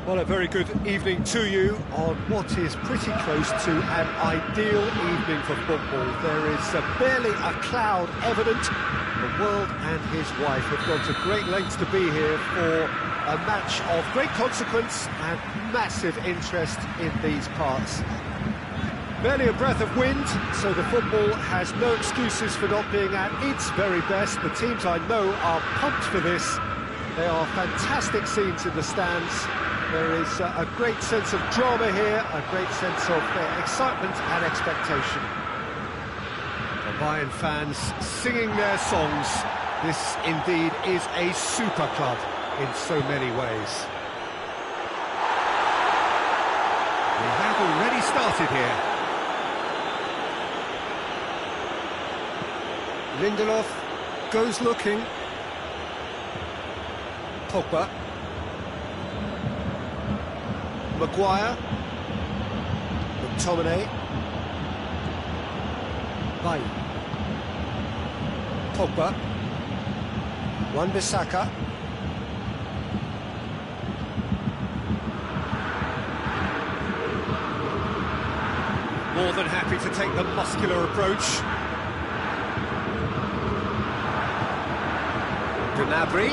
Well, a very good evening to you on what is pretty close to an ideal evening for football. There is barely a cloud evident. The world and his wife have gone to great lengths to be here for a match of great consequence and massive interest in these parts. Barely a breath of wind, so the football has no excuses for not being at its very best. The teams I know are pumped for this. They are fantastic scenes in the stands. There is a great sense of drama here, a great sense of excitement and expectation. The Bayern fans singing their songs. This indeed is a super club in so many ways. We have already started here. Lindelof goes looking. Pogba. Maguire. McTominay. Bay. Pogba. Wan-Bissaka. More than happy to take the muscular approach. Gnabry.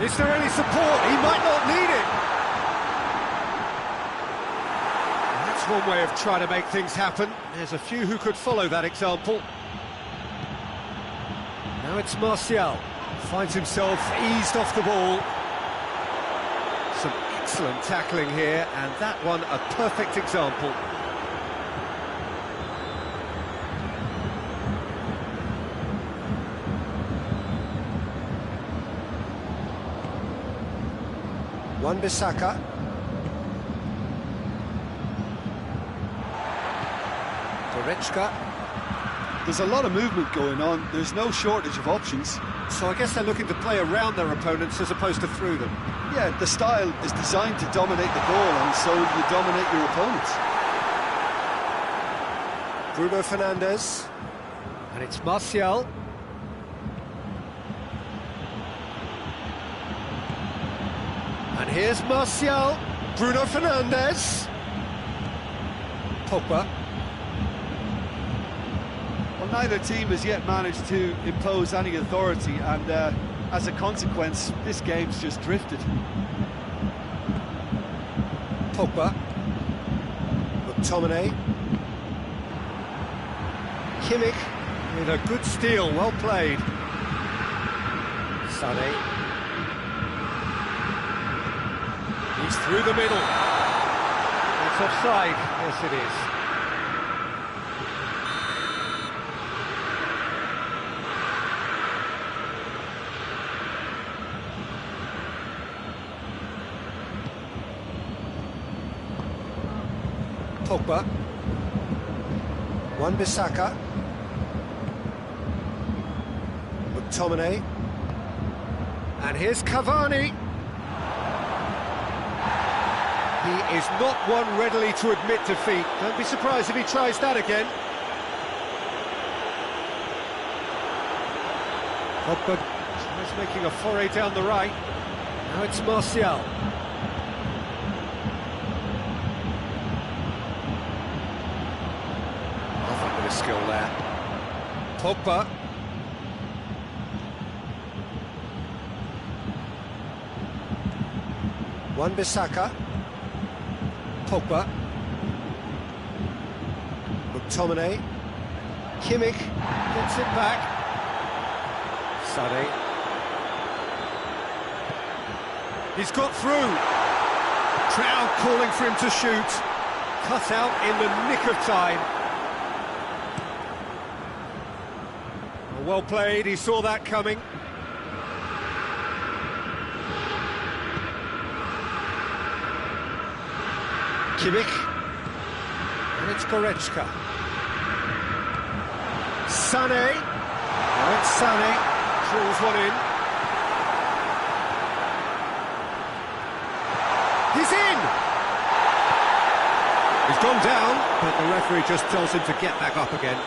Is there any support? He might not need it. That's one way of trying to make things happen. There's a few who could follow that example. Now it's Martial. Finds himself eased off the ball. Some excellent tackling here, and that one a perfect example. Wan-Bissaka. Goretzka. There's a lot of movement going on. There's no shortage of options. So I guess they're looking to play around their opponents as opposed to through them. Yeah, the style is designed to dominate the ball, and so you dominate your opponents. Bruno Fernandes. And it's Martial. And here's Martial. Bruno Fernandes. Pogba. Well, neither team has yet managed to impose any authority, and as a consequence, this game's just drifted. Pogba. McTominay. Kimmich with a good steal, well played. Sané. He's through the middle. It's offside. Yes, it is. Pogba. Wan-Bissaka. McTominay. And here's Cavani. He is not one readily to admit defeat. Don't be surprised if he tries that again. Pogba is making a foray down the right. Now it's Martial. Nothing with a skill there. Pogba. Wan-Bissaka. Pogba. McTominay. Kimmich gets it back. Sané. He's got through. Crowd calling for him to shoot. Cut out in the nick of time. Well played, he saw that coming. Kimmich. And it's Goretzka. Sané. Now it's Sané. Drills one in. He's in! He's gone down, but the referee just tells him to get back up again.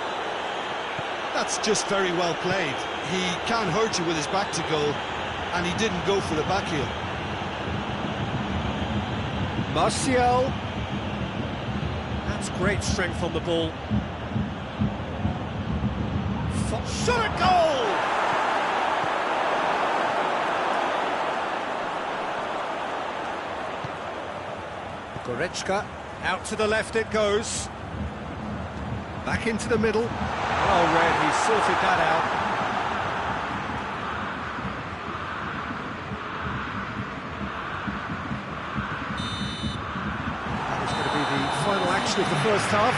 That's just very well played. He can't hurt you with his back to goal, and he didn't go for the back heel. Martial. That's great strength on the ball. Shot at goal! Goretzka, out to the left it goes. Back into the middle. Well read, he sorted that out. That is going to be the final action of the first half.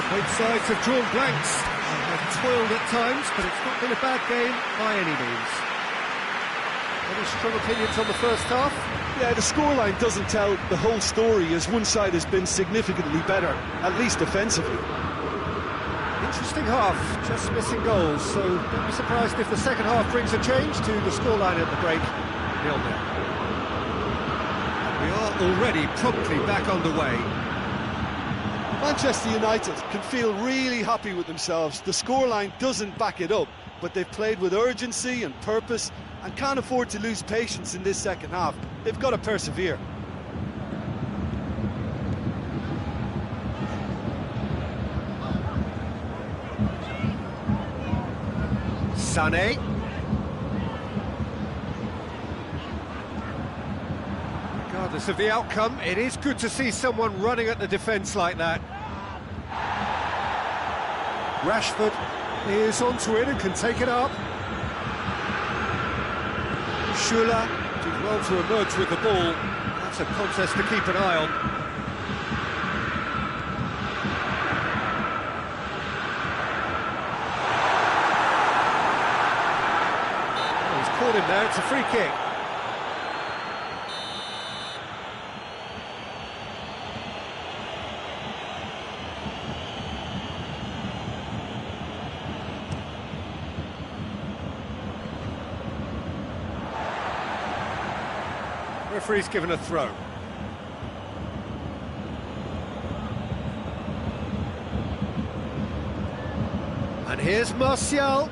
Both sides have drawn blanks and have toiled at times, but it's not been a bad game by any means. Any strong opinions on the first half? Yeah, the scoreline doesn't tell the whole story, as one side has been significantly better, at least offensively. Interesting half, just missing goals, so don't be surprised if the second half brings a change to the scoreline at the break, 0-0. And we are already promptly back underway. Manchester United can feel really happy with themselves. The scoreline doesn't back it up, but they've played with urgency and purpose and can't afford to lose patience in this second half. They've got to persevere. Sané. Regardless of the outcome, it is good to see someone running at the defence like that. Rashford is onto it and can take it up. Schürrle did well to emerge with the ball. That's a contest to keep an eye on. Oh, he's caught him there, it's a free kick. Referee's given a throw. And here's Martial.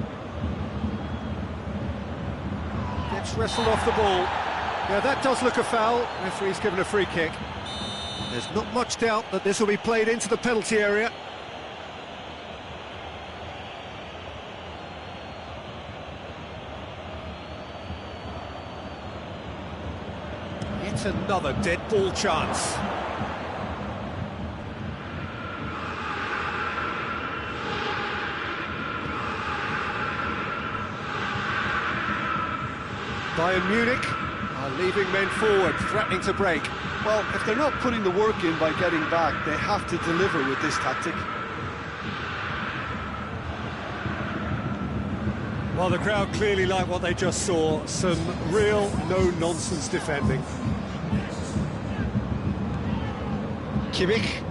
Gets wrestled off the ball. Yeah, that does look a foul. Referee's given a free kick. There's not much doubt that this will be played into the penalty area. It's another dead ball chance. Bayern Munich are leaving men forward, threatening to break. Well, if they're not putting the work in by getting back, they have to deliver with this tactic. Well, the crowd clearly like what they just saw. Some real no-nonsense defending. Kimmich.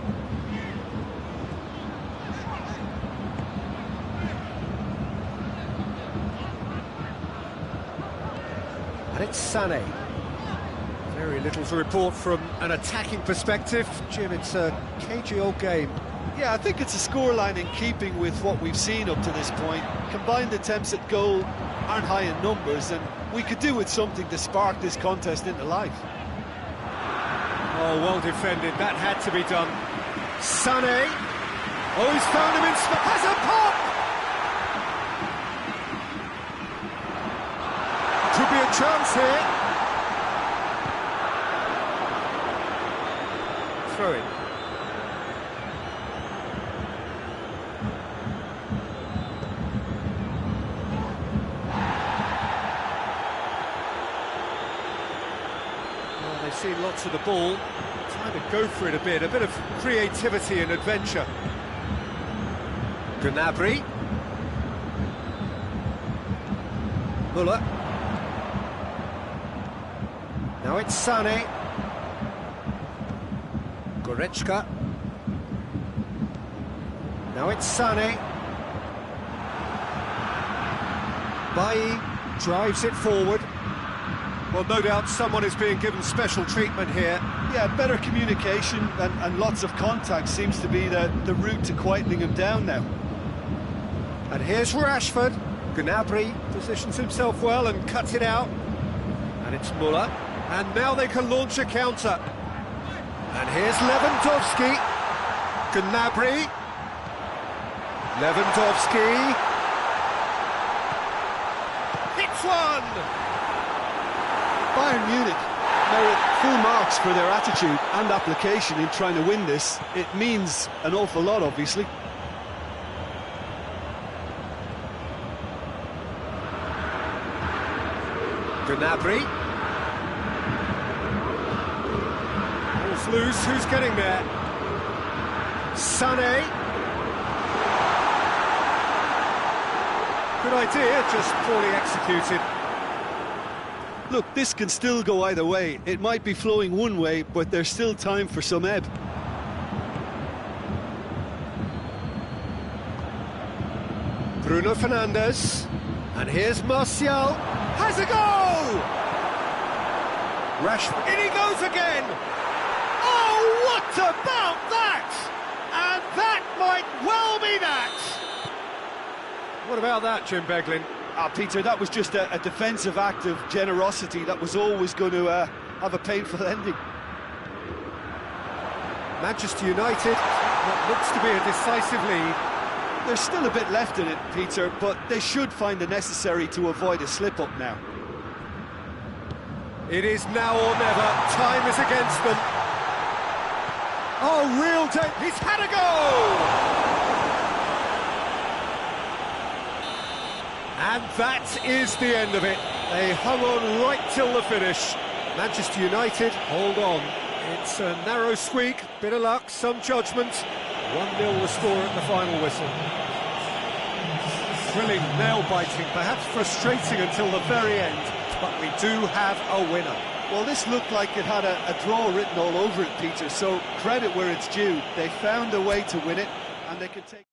And it's Sané. Very little to report from an attacking perspective. Jim, it's a cagey old game. Yeah, I think it's a scoreline in keeping with what we've seen up to this point. Combined attempts at goal aren't high in numbers, and we could do with something to spark this contest into life. Oh, well defended, that had to be done. Sané. Oh, he's found him in space. Has a pop! Could be a chance here. Throw it. Well, they've seen lots of the ball. Trying to go for it a bit of creativity and adventure. Gnabry. Müller. Now it's Sané. Goretzka. Now it's Sané. Bailly drives it forward. Well, no doubt someone is being given special treatment here. Yeah, better communication and lots of contact seems to be the route to quietening him down now. And here's Rashford. Gnabry positions himself well and cuts it out. And it's Müller. And now they can launch a counter. And here's Lewandowski. Gnabry. Lewandowski. Hits one! Bayern Munich merit full marks for their attitude and application in trying to win this. It means an awful lot, obviously. Gnabry. Ball's loose, who's getting there? Sané. Good idea, just poorly executed. Look, this can still go either way. It might be flowing one way, but there's still time for some ebb. Bruno Fernandes. And here's Martial. Has a goal! Rashford. In he goes again! Oh, what about that? And that might well be that! What about that, Jim Beglin? Peter, that was just a defensive act of generosity that was always going to have a painful ending. Manchester United, what looks to be a decisive lead. There's still a bit left in it, Peter, but they should find the necessary to avoid a slip-up now. It is now or never. Time is against them. Oh, real day. He's had a goal! And that is the end of it. They hung on right till the finish. Manchester United, hold on. It's a narrow squeak, bit of luck, some judgment. 1-0 the score at the final whistle. Thrilling, nail-biting, perhaps frustrating until the very end, but we do have a winner. Well, this looked like it had a draw written all over it, Peter, so credit where it's due. They found a way to win it, and they could take...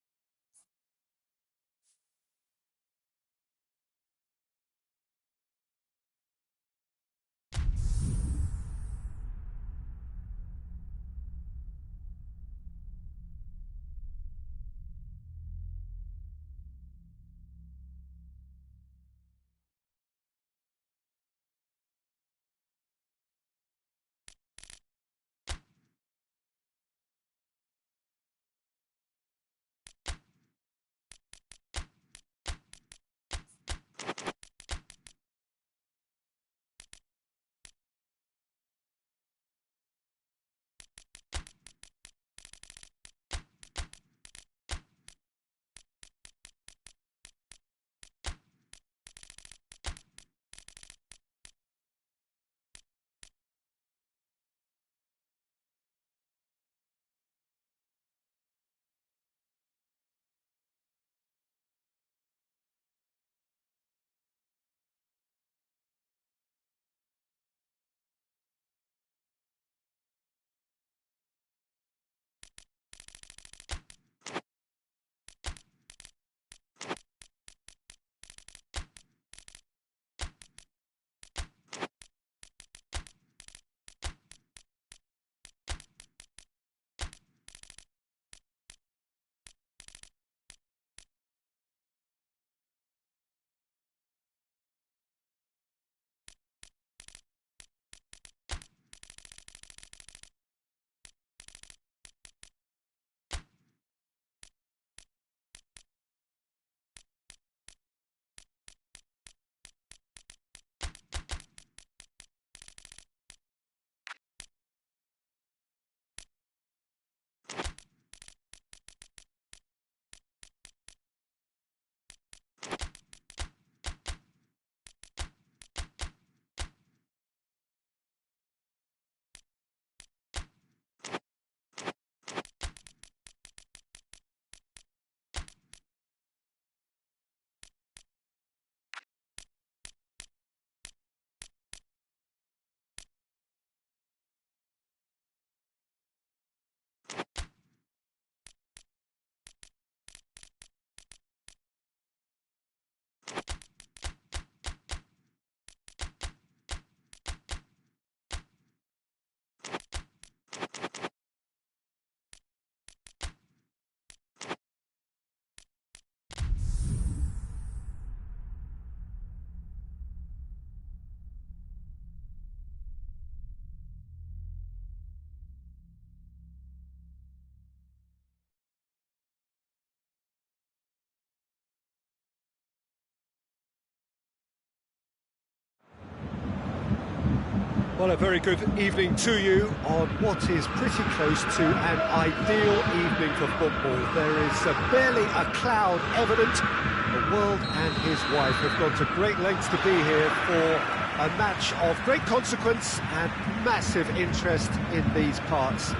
Well, a very good evening to you on what is pretty close to an ideal evening for football. There is barely a cloud evident. The world and his wife have gone to great lengths to be here for a match of great consequence and massive interest in these parts.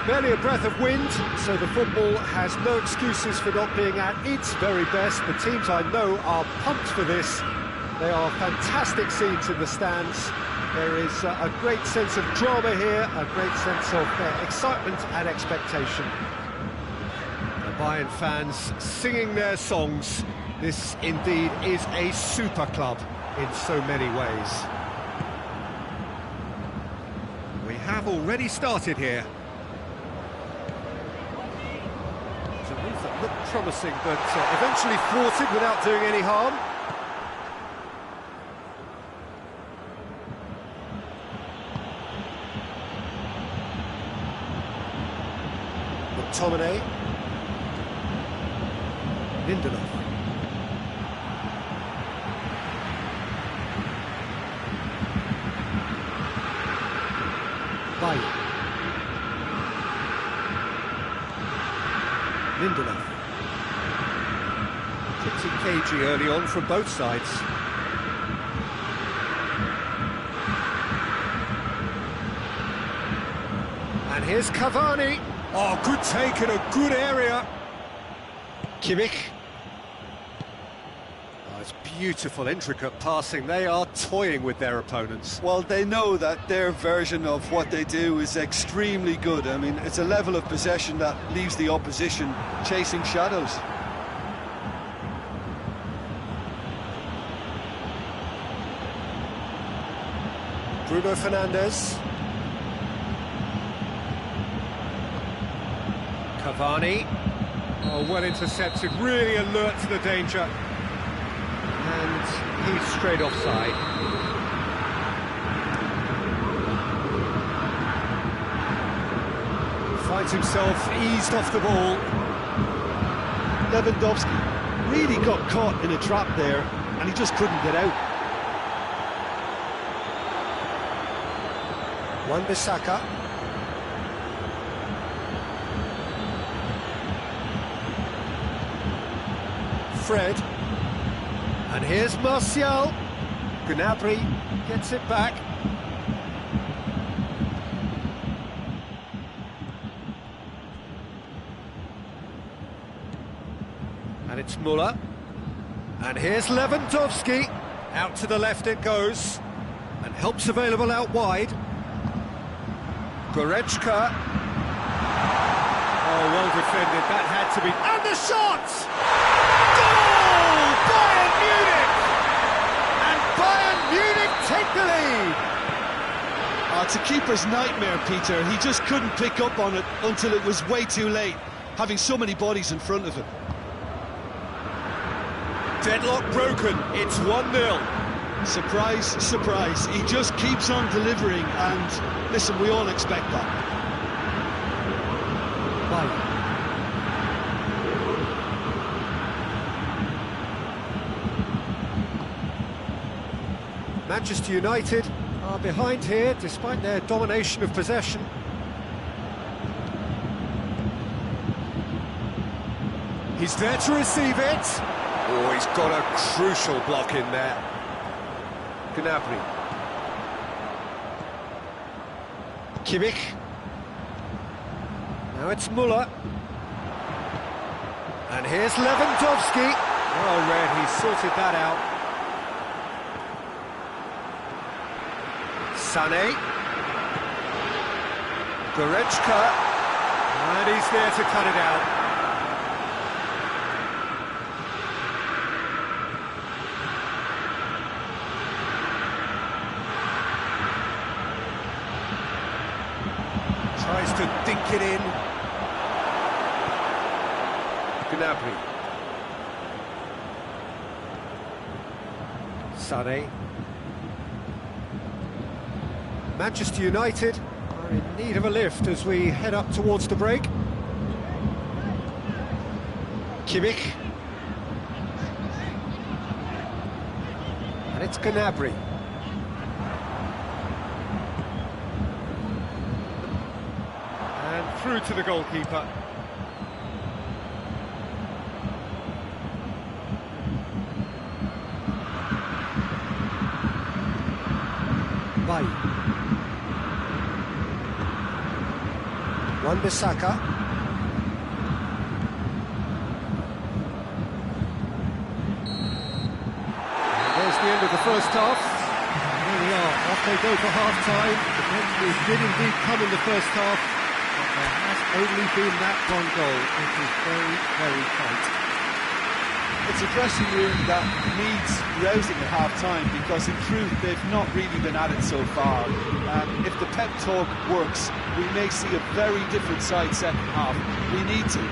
Barely a breath of wind, so the football has no excuses for not being at its very best. The teams I know are pumped for this. They are fantastic scenes in the stands. There is a great sense of drama here, a great sense of excitement and expectation. The Bayern fans singing their songs. This indeed is a super club in so many ways. We have already started here. It's a move that looked promising, but eventually thwarted without doing any harm. McTominay, Lindelof, Bailly, Lindelof, pretty cagey early on from both sides. And here's Cavani. Oh, good take in a good area. Kimmich. Oh, it's beautiful, intricate passing. They are toying with their opponents. Well, they know that their version of what they do is extremely good. I mean, it's a level of possession that leaves the opposition chasing shadows. Bruno Fernandes. Cavani, oh, well intercepted, really alert to the danger, and he's straight offside. Finds himself eased off the ball. Lewandowski really got caught in a trap there, and he just couldn't get out. Wan-Bissaka. Fred, and here's Martial. Gnabry gets it back. And it's Müller. And here's Lewandowski. Out to the left it goes. And help's available out wide. Goretzka. Oh, well defended, that had to be... And the shot! Bayern Munich! And Bayern Munich take the lead! Oh, it's a keeper's nightmare, Peter. He just couldn't pick up on it until it was way too late, having so many bodies in front of him. Deadlock broken, it's 1-0. Surprise, surprise. He just keeps on delivering, and listen, we all expect that. Bye. Manchester United are behind here, despite their domination of possession. He's there to receive it. Oh, he's got a crucial block in there. Gnabry. Kimmich. Now it's Müller. And here's Lewandowski. Oh, Red, he's sorted that out. Sané. Goretzka. And he's there to cut it out. Tries to dink it in. Gnabry. Sané. Manchester United are in need of a lift as we head up towards the break. Kimmich. And it's Gnabry. through to the goalkeeper. Bay. Wan-Bissaka. There's the end of the first half. Here we are, off they go for half-time. The penalties did indeed come in the first half, but there has only been that one goal. It is very, very tight. It's a dressing room that needs rousing at half-time because in truth they've not really been at it so far. If the pep talk works, we may see a very different side second half. We need to.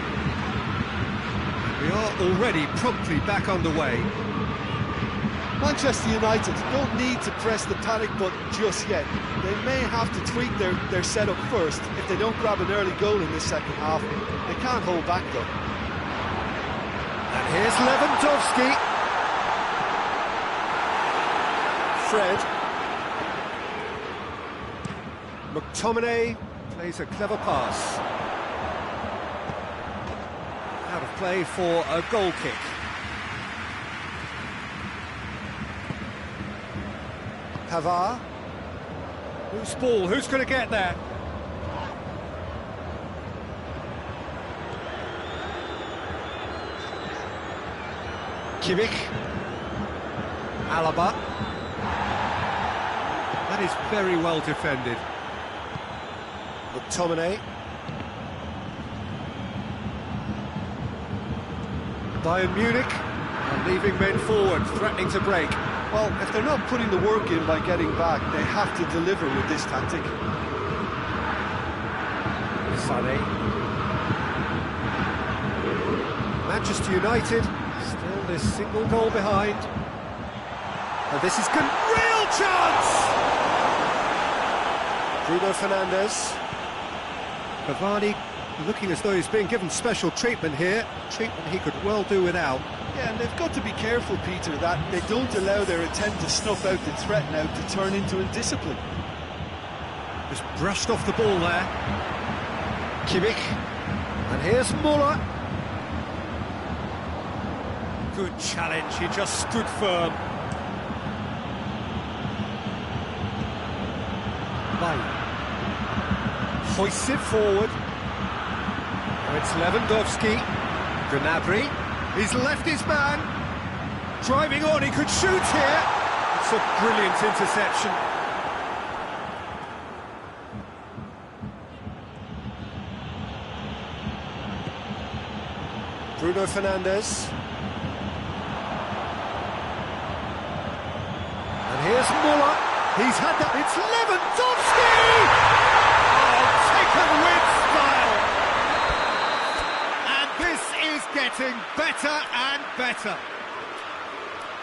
We are already promptly back underway. Manchester United don't need to press the panic button just yet. They may have to tweak their setup first if they don't grab an early goal in this second half. They can't hold back though. And here's Lewandowski. Fred. McTominay plays a clever pass. Out of play for a goal kick. Pavard. Who's ball? Who's going to get there? Kimmich. Alaba. That is very well defended. McTominay. Bayern Munich are leaving men forward, threatening to break. Well, if they're not putting the work in by getting back, they have to deliver with this tactic. Sané. Manchester United, still this single goal behind. And this is good. Real chance! Bruno Fernandes. Cavani looking as though he's being given special treatment here. Treatment he could well do without. Yeah, and they've got to be careful, Peter, that they don't allow their attempt to snuff out the threat now to turn into indiscipline. Just brushed off the ball there. Kimmich. And here's Muller. Good challenge, he just stood firm. Bay. Hoists it forward. Now it's Lewandowski. Gnabry. He's left his man. Driving on, he could shoot here. It's a brilliant interception. Bruno Fernandes. And here's Muller. He's had that. It's Lewandowski! Oh, taken with style. And this is getting better and better.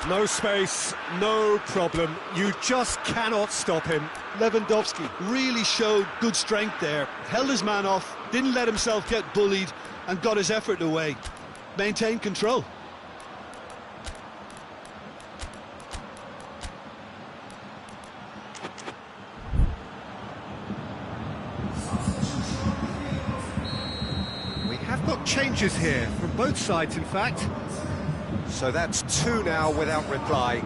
No space, no problem. You just cannot stop him. Lewandowski really showed good strength there. Held his man off, didn't let himself get bullied, and got his effort away. Maintained control. We have got changes here, from both sides in fact. So that's two now without reply.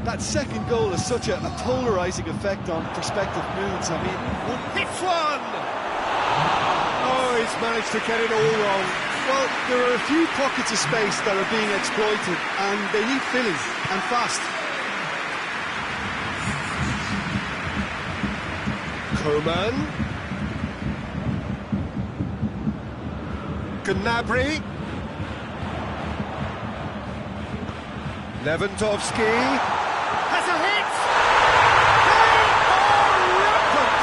That second goal has such a polarising effect on prospective moods. I mean, Hits one! Oh, he's managed to get it all wrong. well, there are a few pockets of space that are being exploited, and they need filling, and fast. Coman. Gnabry. Lewandowski has a hit! They are rampant!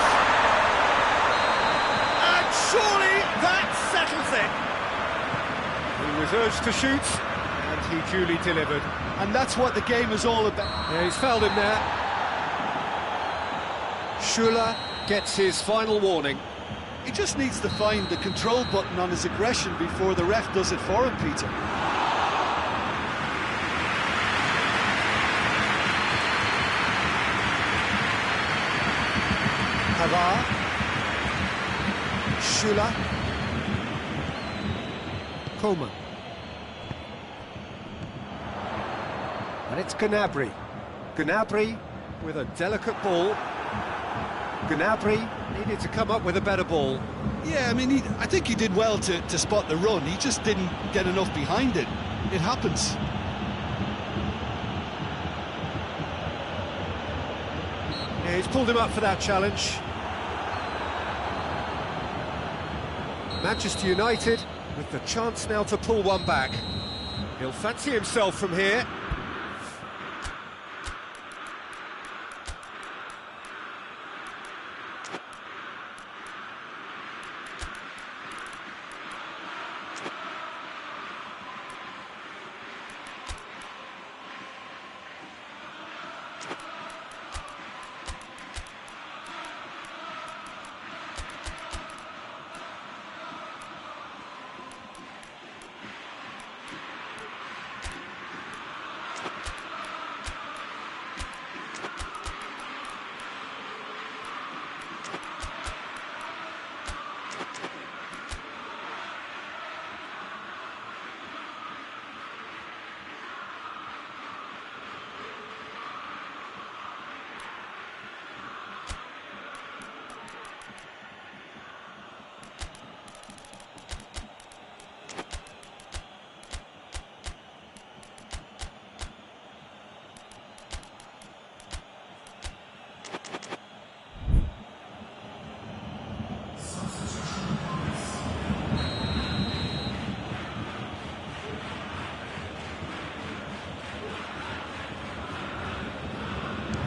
And surely that settles it! He was urged to shoot, and he duly delivered. And that's what the game is all about. Yeah, he's fouled him there. Schuller gets his final warning. He just needs to find the control button on his aggression before the ref does it for him, Peter. Pavard. Schüller. Coleman. And it's Gnabry. Gnabry with a delicate ball. Gnabry needed to come up with a better ball. Yeah, I mean, I think he did well to spot the run. He just didn't get enough behind it. It happens. Yeah, he's pulled him up for that challenge. Manchester United with the chance now to pull one back. He'll fancy himself from here.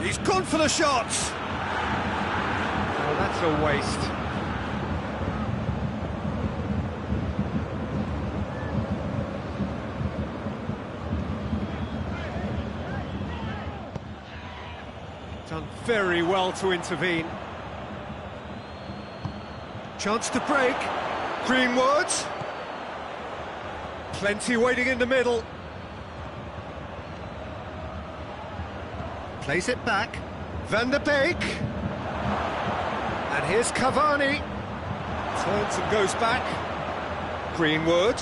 He's gone for the shot! Oh, that's a waste. Done very well to intervene. Chance to break. Greenwood. Plenty waiting in the middle. Plays it back. Van der Beek. And here's Cavani. Turns and goes back. Greenwood.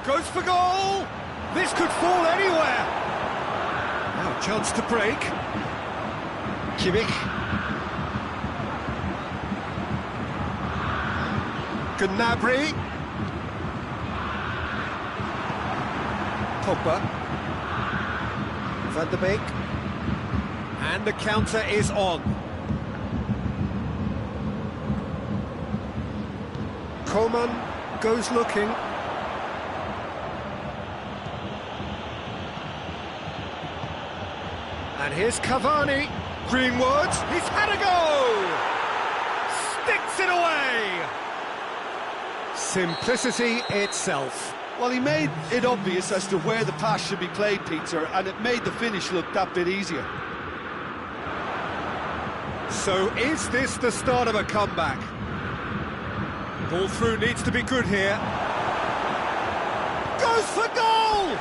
Goes for goal! This could fall anywhere! Now a chance to break. Kimmich. Gnabry. Pogba. Van der Beek. And the counter is on. Coleman goes looking. And here's Cavani. Greenwood. He's had a go! Sticks it away! Simplicity itself. Well, he made it obvious as to where the pass should be played, Peter, and it made the finish look that bit easier. So is this the start of a comeback? Ball through needs to be good here. Goes for goal!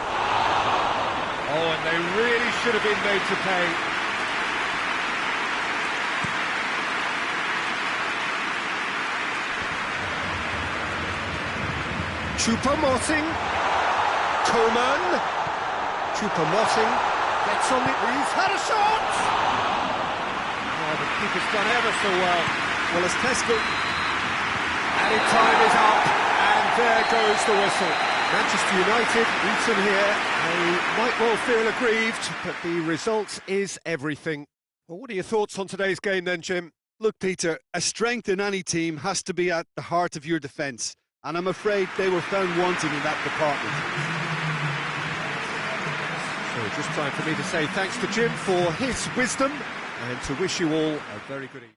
Oh, and they really should have been made to pay. Choupo-Moting. Coman. Choupo-Moting gets on the... He's had a shot! Oh, the keeper's done ever so well. Well, as Tesco... Added time is up, and there goes the whistle. Manchester United beaten here. They might well feel aggrieved, but the result is everything. Well, what are your thoughts on today's game then, Jim? Look, Peter, a strength in any team has to be at the heart of your defence, and I'm afraid they were found wanting in that department. So just time for me to say thanks to Jim for his wisdom, and to wish you all a very good evening.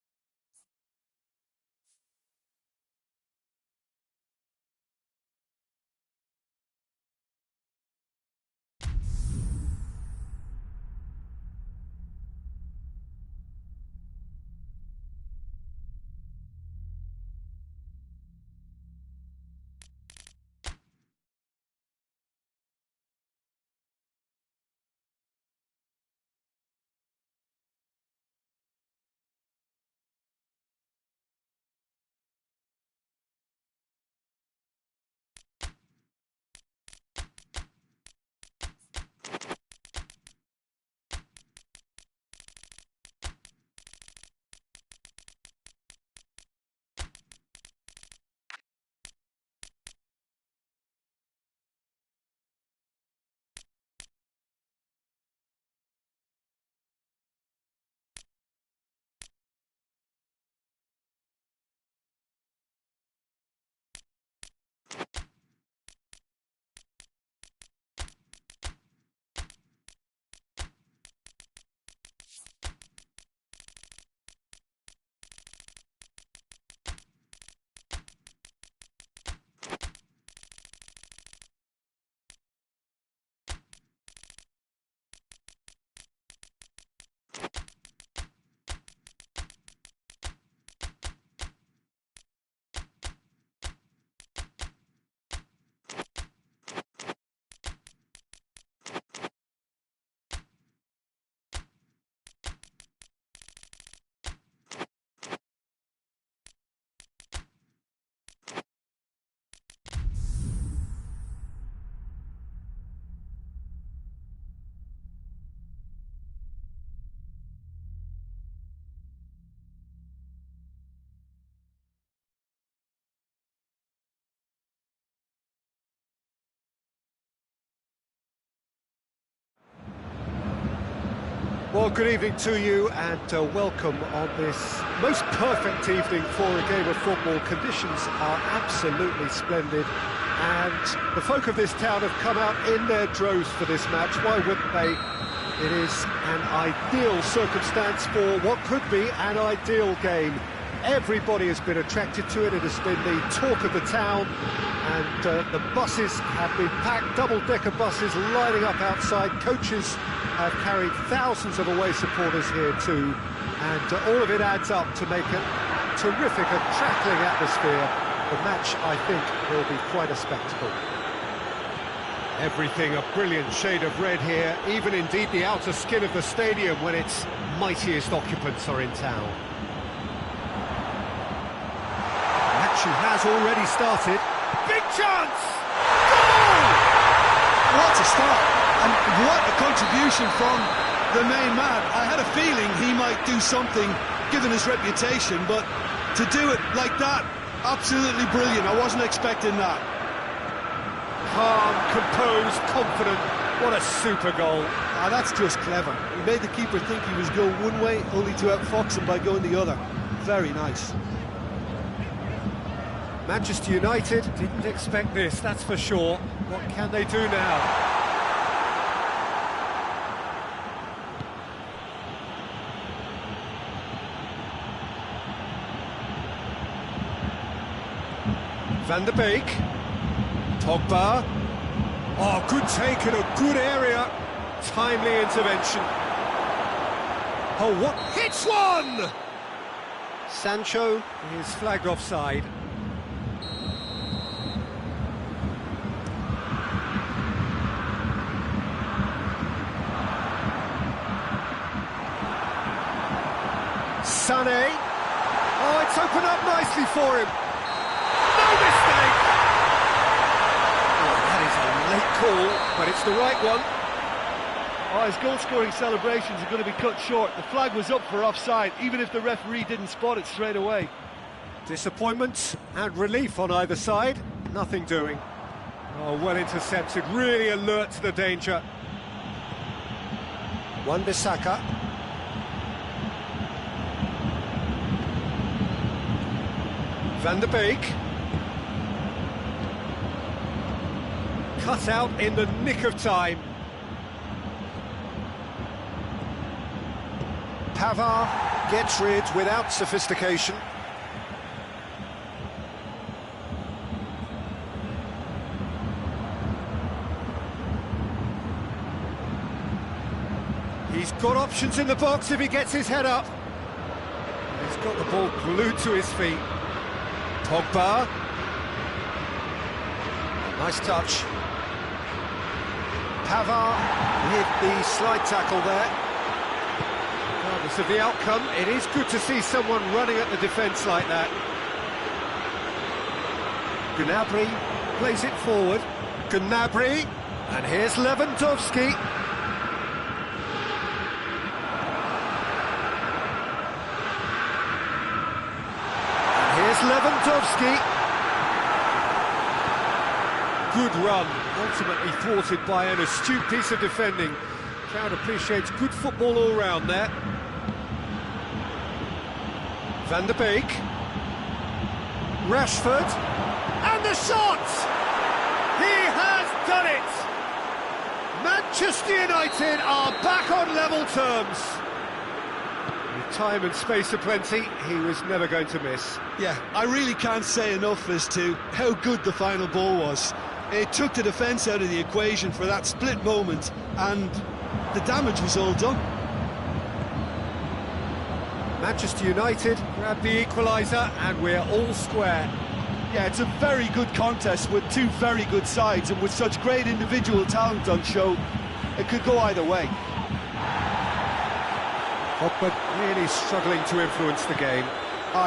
Well, good evening to you and welcome on this most perfect evening for a game of football. Conditions are absolutely splendid and the folk of this town have come out in their droves for this match. Why wouldn't they? It is an ideal circumstance for what could be an ideal game. Everybody has been attracted to it. It has been the talk of the town, and the buses have been packed, double-decker buses lining up outside. Coaches have carried thousands of away supporters here too, and all of it adds up to make a terrific, crackling atmosphere. The match, I think, will be quite a spectacle. Everything a brilliant shade of red here, even indeed the outer skin of the stadium when its mightiest occupants are in town. She has already started. Big chance! Goal! What a start, and what a contribution from the main man. I had a feeling he might do something, given his reputation, but to do it like that, absolutely brilliant. I wasn't expecting that. Calm, composed, confident. What a super goal. Ah, that's just clever. He made the keeper think he was going one way, only to outfox him by going the other. Very nice. Manchester United didn't expect this, that's for sure. What can they do now? Van der Beek. Pogba. Oh, good take in a good area. Timely intervention. Oh, what? Hits one! Sancho is flagged offside. Sané. Oh, it's opened up nicely for him. No mistake! Oh, that is a late call, but it's the right one. Oh, his goal-scoring celebrations are going to be cut short. The flag was up for offside, even if the referee didn't spot it straight away. Disappointment and relief on either side. Nothing doing. Oh, well intercepted, really alert to the danger. Wan-Bissaka. Van der Beek. Cut out in the nick of time. Pavard gets rid without sophistication. He's got options in the box if he gets his head up. He's got the ball glued to his feet. Pogba. Nice touch. Pavard with the slide tackle there. Regardless of the outcome, it is good to see someone running at the defence like that. Gnabry plays it forward. Gnabry. And here's Lewandowski. Lewandowski. Good run, ultimately thwarted by an astute piece of defending. Crowd appreciates good football all round there. Van der Beek. Rashford. And the shot! He has done it! Manchester United are back on level terms. With time and space aplenty, he was never going to miss. Yeah, I really can't say enough as to how good the final ball was. It took the defence out of the equation for that split moment, and the damage was all done. Manchester United grab the equaliser, and we're all square. Yeah, it's a very good contest with two very good sides, and with such great individual talent on show, it could go either way. Pogba really struggling to influence the game.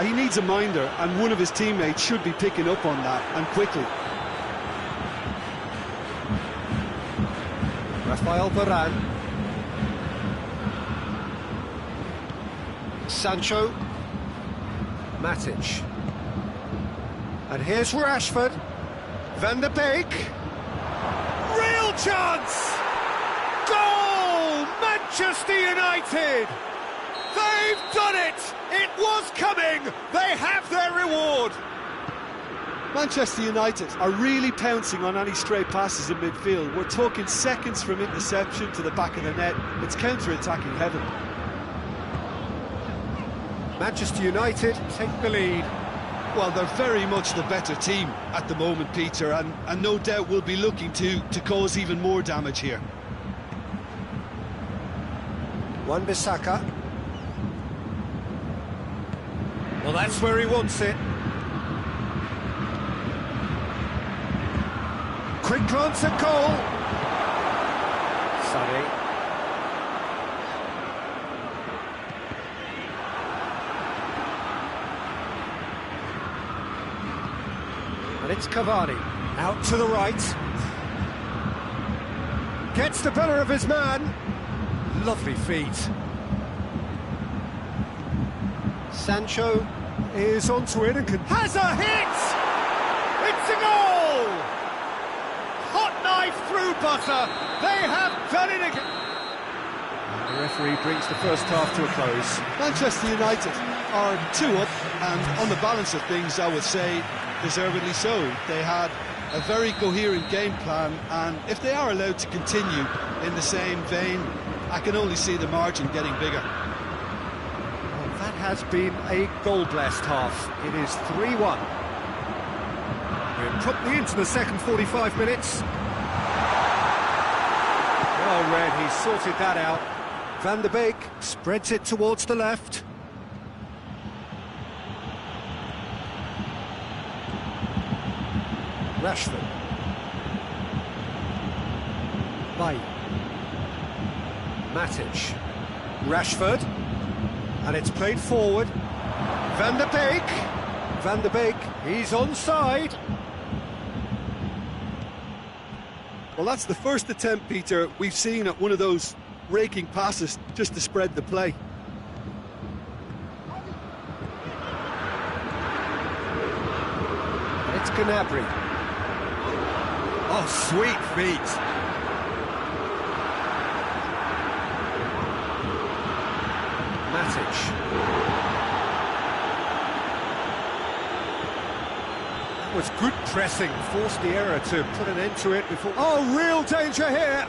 He needs a minder, and one of his teammates should be picking up on that, and quickly. Rafael Varane. Sancho. Matic. And here's Rashford. Van der Beek. Real chance! Goal! Manchester United! They've done it! It was coming! They have their reward! Manchester United are really pouncing on any stray passes in midfield. We're talking seconds from interception to the back of the net. It's counter-attacking heaven. Manchester United take the lead. Well, they're very much the better team at the moment, Peter, and no doubt will be looking to cause even more damage here. Wan-Bissaka. Well, that's where he wants it. Quick glance at goal. Sonny. And it's Cavani. Out to the right. Gets the better of his man. Lovely feet. Sancho is onto it and has a hit! It's a goal! Hot knife through butter. They have done it again. And the referee brings the first half to a close. Manchester United are 2 up, and on the balance of things, I would say, deservedly so. They had a very coherent game plan, and if they are allowed to continue in the same vein, I can only see the margin getting bigger. Well, that has been a goal-blessed half. It is 3-1. We're promptly into the second 45 minutes. Well read, he sorted that out. Van der Beek spreads it towards the left. Rashford. Bay. Matic. Rashford. And it's played forward. Van der Beek. Van der Beek, he's onside. Well, that's the first attempt, Peter, we've seen at one of those raking passes just to spread the play. It's Gnabry. Oh, sweet feet. Matic. That was good pressing, forced the error to put an end to it before... Oh, real danger here!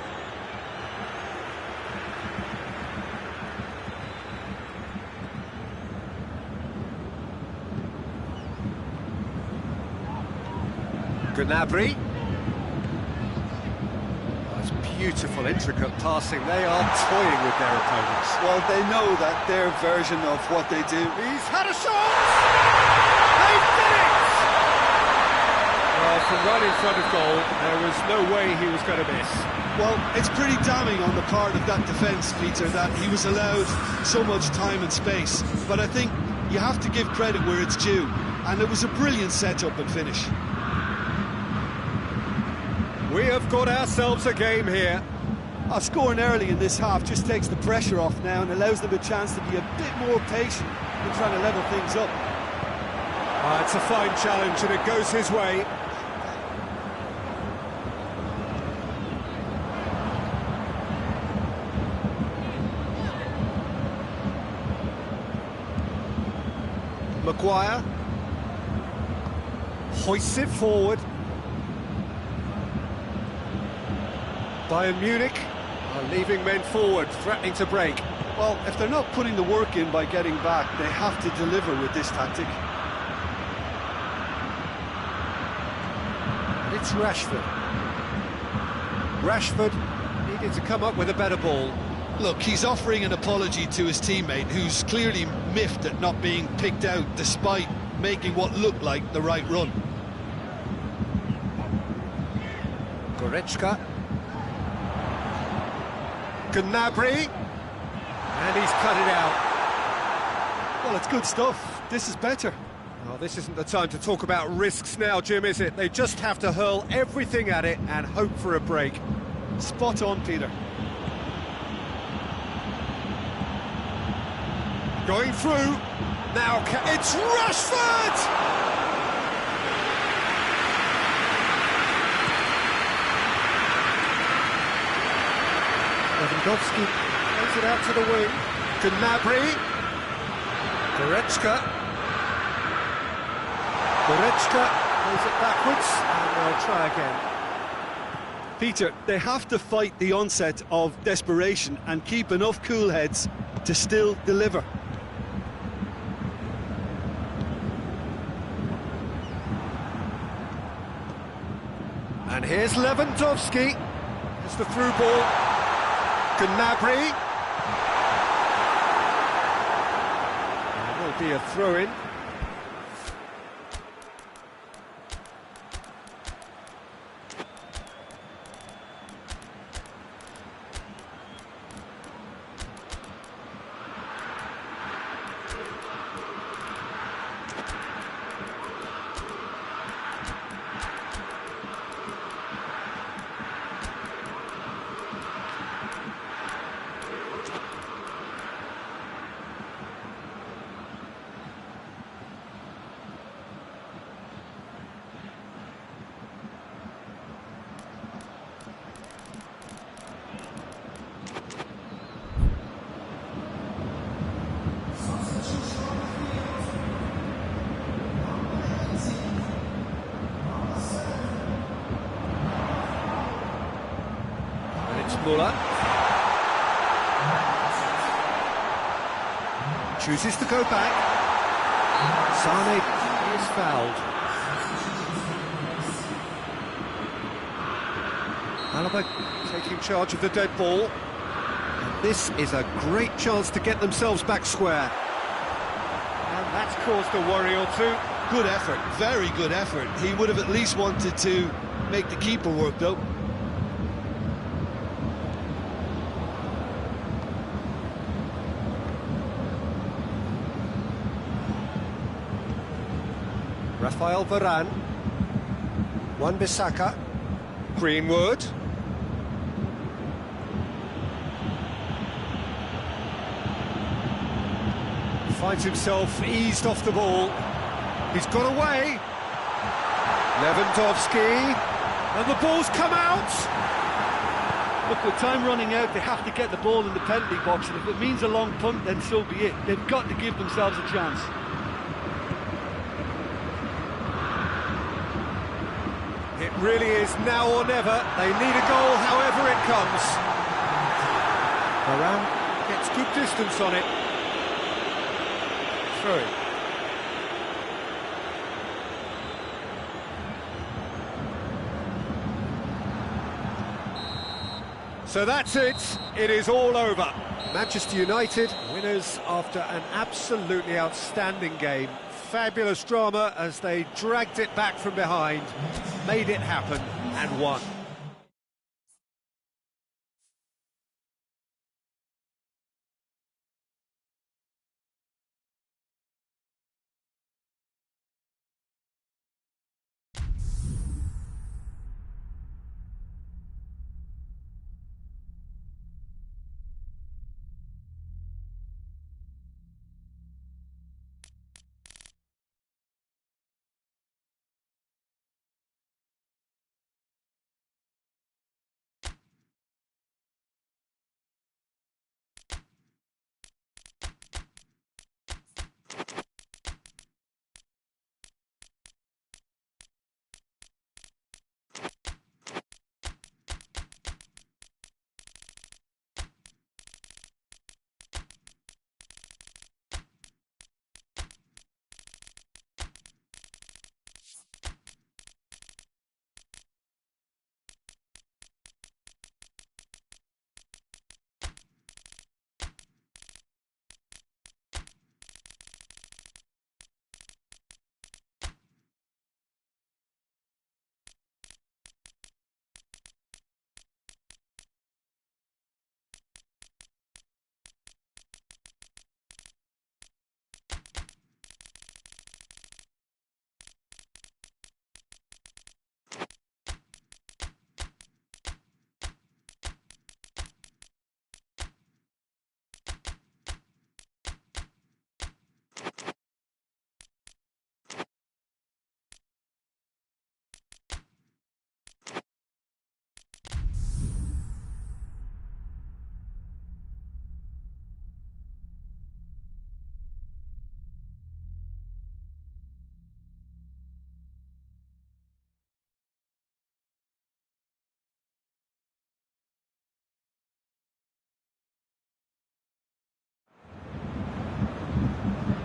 Gnabry. That's beautiful, intricate passing. They are toying with their opponents. Well, they know that their version of what they do. He's had a shot! They've done it! Well, from right in front of goal, there was no way he was going to miss. Well, it's pretty damning on the part of that defence, Peter, that he was allowed so much time and space. But I think you have to give credit where it's due, and it was a brilliant set-up and finish. We have got ourselves a game here. Scoring early in this half just takes the pressure off now and allows them a chance to be a bit more patient in trying to level things up. It's a fine challenge and it goes his way. Maguire hoists it forward. Bayern Munich are leaving men forward, threatening to break. Well, if they're not putting the work in by getting back, they have to deliver with this tactic. It's Rashford. Rashford needed to come up with a better ball. Look, he's offering an apology to his teammate, who's clearly miffed at not being picked out despite making what looked like the right run. Goretzka. Gnabry. And he's cut it out. Well, it's good stuff. This is better. Oh, this isn't the time to talk about risks now, Jim, is it? They just have to hurl everything at it and hope for a break. Spot on, Peter. Going through. Now, it's Rashford! Lewandowski goes it out to the wing. Gnabry. Goretzka. Goretzka plays it backwards, and they'll try again. Peter, they have to fight the onset of desperation and keep enough cool heads to still deliver. And here's Lewandowski. It's the through ball. Gnabry. There will be a throw-in. Muller chooses to go back. Sane is fouled. Alaba taking charge of the dead ball. And this is a great chance to get themselves back square. And that's caused a worry or two. Good effort, very good effort. He would have at least wanted to make the keeper work, though. Rafael Varane, Wan-Bissaka, Greenwood. Finds himself eased off the ball. He's got away. Lewandowski, and the ball's come out. Look, with time running out, they have to get the ball in the penalty box, and if it means a long punt, then so be it. They've got to give themselves a chance. It really is now or never. They need a goal however it comes. Varane gets good distance on it. Through. So that's it. It is all over. Manchester United winners after an absolutely outstanding game. Fabulous drama as they dragged it back from behind, made it happen and won.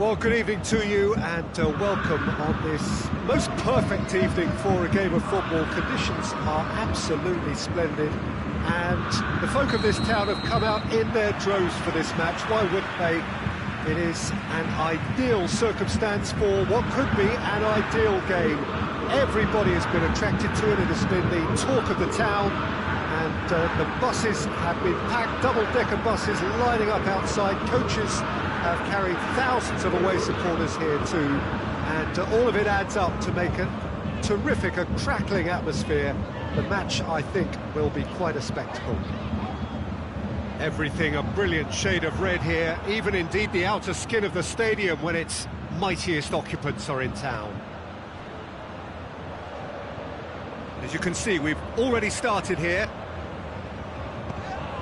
Well, good evening to you and welcome on this most perfect evening for a game of football. Conditions are absolutely splendid and the folk of this town have come out in their droves for this match. Why wouldn't they? It is an ideal circumstance for what could be an ideal game. Everybody has been attracted to it. It has been the talk of the town. And the buses have been packed, double-decker buses lining up outside. Coaches have carried thousands of away supporters here too. And all of it adds up to make a terrific, a crackling atmosphere. The match, I think, will be quite a spectacle. Everything a brilliant shade of red here, even indeed the outer skin of the stadium when its mightiest occupants are in town. As you can see, we've already started here.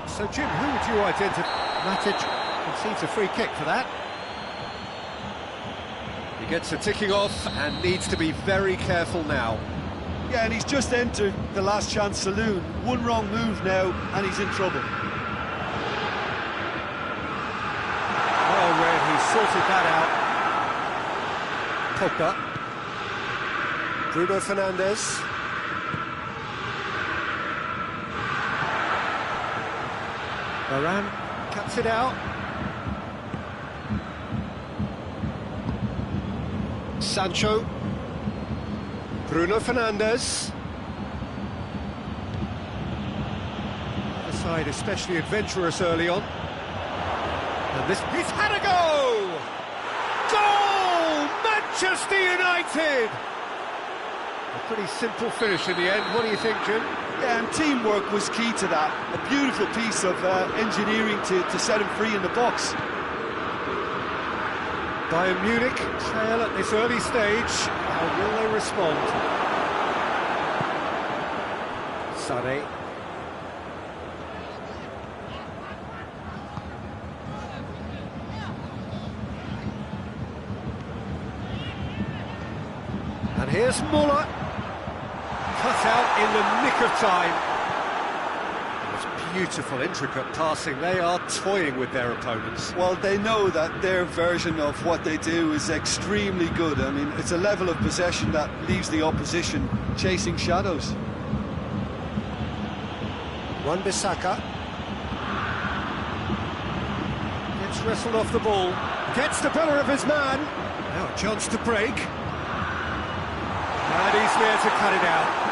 So, Jim, who would you identify? Matic concedes a free kick for that. He gets a ticking off and needs to be very careful now. Yeah, and he's just entered the last chance saloon. One wrong move now, and he's in trouble. Well read, he sorted that out. Pogba. Bruno Fernandes. Varane cuts it out. Sancho. Bruno Fernandes. The side especially adventurous early on. And this, he's had a go! Goal! Manchester United! A pretty simple finish in the end. What do you think, Jim? Yeah, and teamwork was key to that. A beautiful piece of engineering to set him free in the box. Bayern Munich trail at this early stage. How will they respond? Sané. And here's Muller. Cut out in the nick of time. It's beautiful, intricate passing. They are toying with their opponents. Well, they know that their version of what they do is extremely good. I mean, it's a level of possession that leaves the opposition chasing shadows. Wan-Bissaka. Gets wrestled off the ball. Gets the better of his man. Now a chance to break. And he's there to cut it out.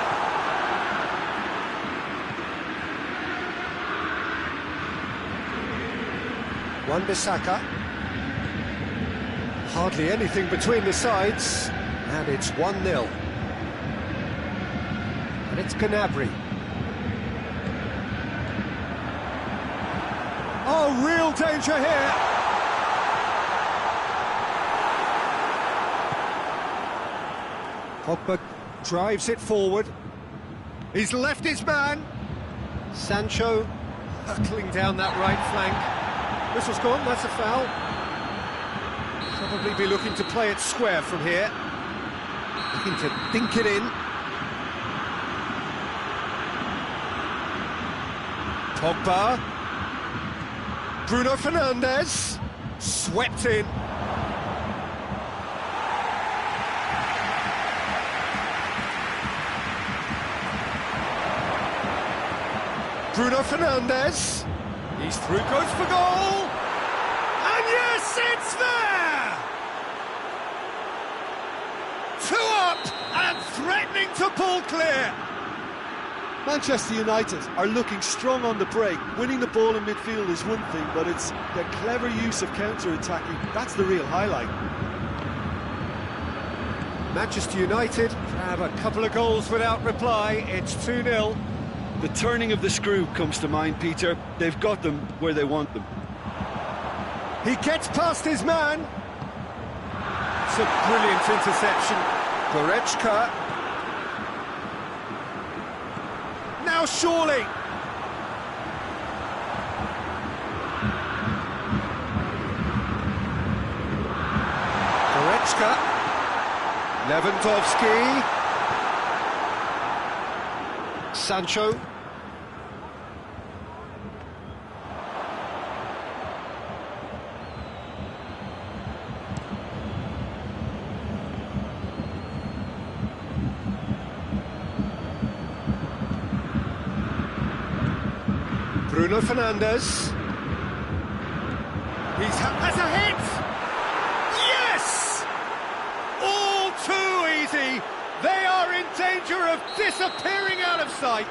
Wan-Bissaka. Hardly anything between the sides, and it's 1-0. And it's Gnabry. Oh, real danger here! Pogba drives it forward. He's left his man. Sancho hurtling down that right flank. Whistle's gone, that's a foul. Probably be looking to play it square from here. Looking to dink it in. Pogba. Bruno Fernandes. Swept in. Bruno Fernandes. He's through, goes for goal! And yes, it's there! 2 up and threatening to pull clear. Manchester United are looking strong on the break. Winning the ball in midfield is one thing, but it's the clever use of counter-attacking. That's the real highlight. Manchester United have a couple of goals without reply. It's 2-0. The turning of the screw comes to mind, Peter. They've got them where they want them. He gets past his man. It's a brilliant interception. Goretzka. Now surely. Goretzka. Lewandowski. Sancho. Bruno Fernandes. Has a hit! Yes! All too easy! They are in danger of disappearing out of sight!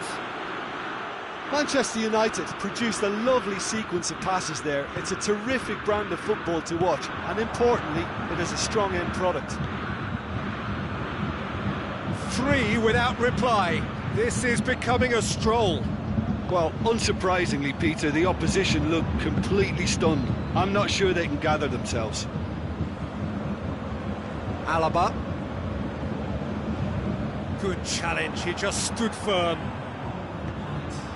Manchester United produced a lovely sequence of passes there. It's a terrific brand of football to watch, and importantly, it is a strong end product. 3 without reply. This is becoming a stroll. Well, unsurprisingly, Peter, the opposition look completely stunned. I'm not sure they can gather themselves. Alaba. Good challenge, he just stood firm.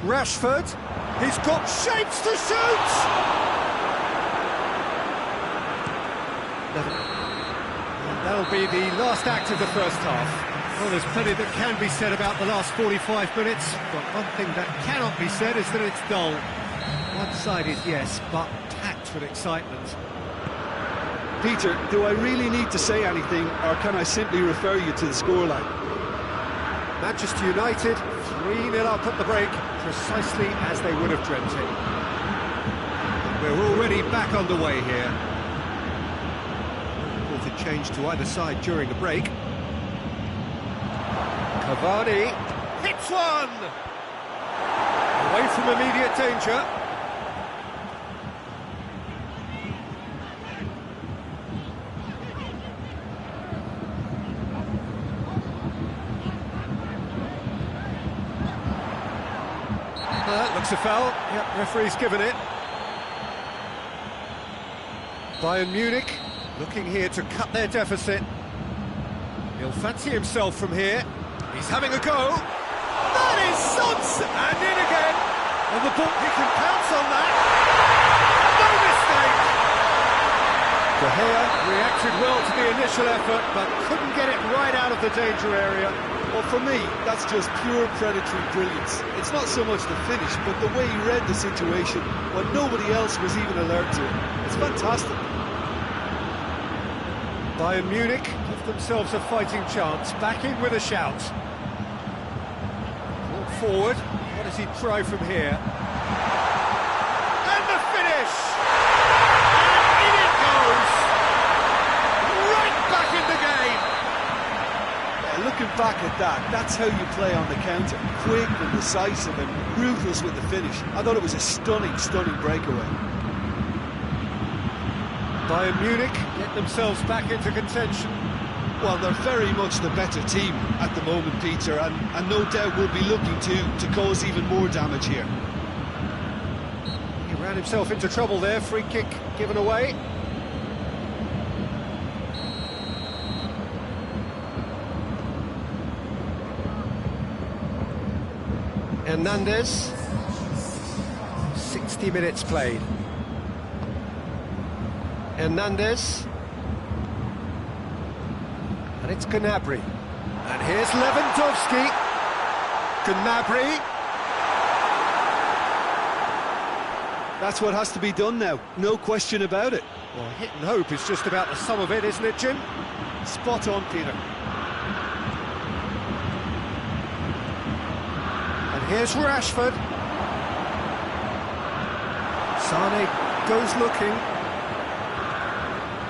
Rashford, he's got shapes to shoot! And that'll be the last act of the first half. Well, there's plenty that can be said about the last 45 minutes, but one thing that cannot be said is that it's dull. One-sided, yes, but packed with excitement. Peter, do I really need to say anything, or can I simply refer you to the scoreline? Manchester United 3-0 up at the break, precisely as they would have dreamt it. We're already back underway here. Nothing changed to either side during the break. Cavani hits one! Away from immediate danger. Looks a foul. Yep, referee's given it. Bayern Munich looking here to cut their deficit. He'll fancy himself from here. He's having a go. That is Sons! And in again. On the ball, he can pounce on that. No mistake! De Gea reacted well to the initial effort, but couldn't get it right out of the danger area. Well, for me, that's just pure predatory brilliance. It's not so much the finish, but the way he read the situation when nobody else was even alert to it. It's fantastic. Bayern Munich give themselves a fighting chance, back in with a shout. Brought forward, what does he try from here? And the finish! And in it goes! Right back in the game! Yeah, looking back at that, that's how you play on the counter. Quick and decisive and ruthless with the finish. I thought it was a stunning, stunning breakaway. Bayern Munich get themselves back into contention. Well, they're very much the better team at the moment, Peter, and no doubt will be looking to cause even more damage here. He ran himself into trouble there, free kick given away. Hernandez, 60 minutes played. Hernandez, and it's Gnabry, and here's Lewandowski. Gnabry. That's what has to be done now, no question about it. Well, hit and hope is just about the sum of it, isn't it, Jim? Spot on, Peter. And here's Rashford. Sane goes looking.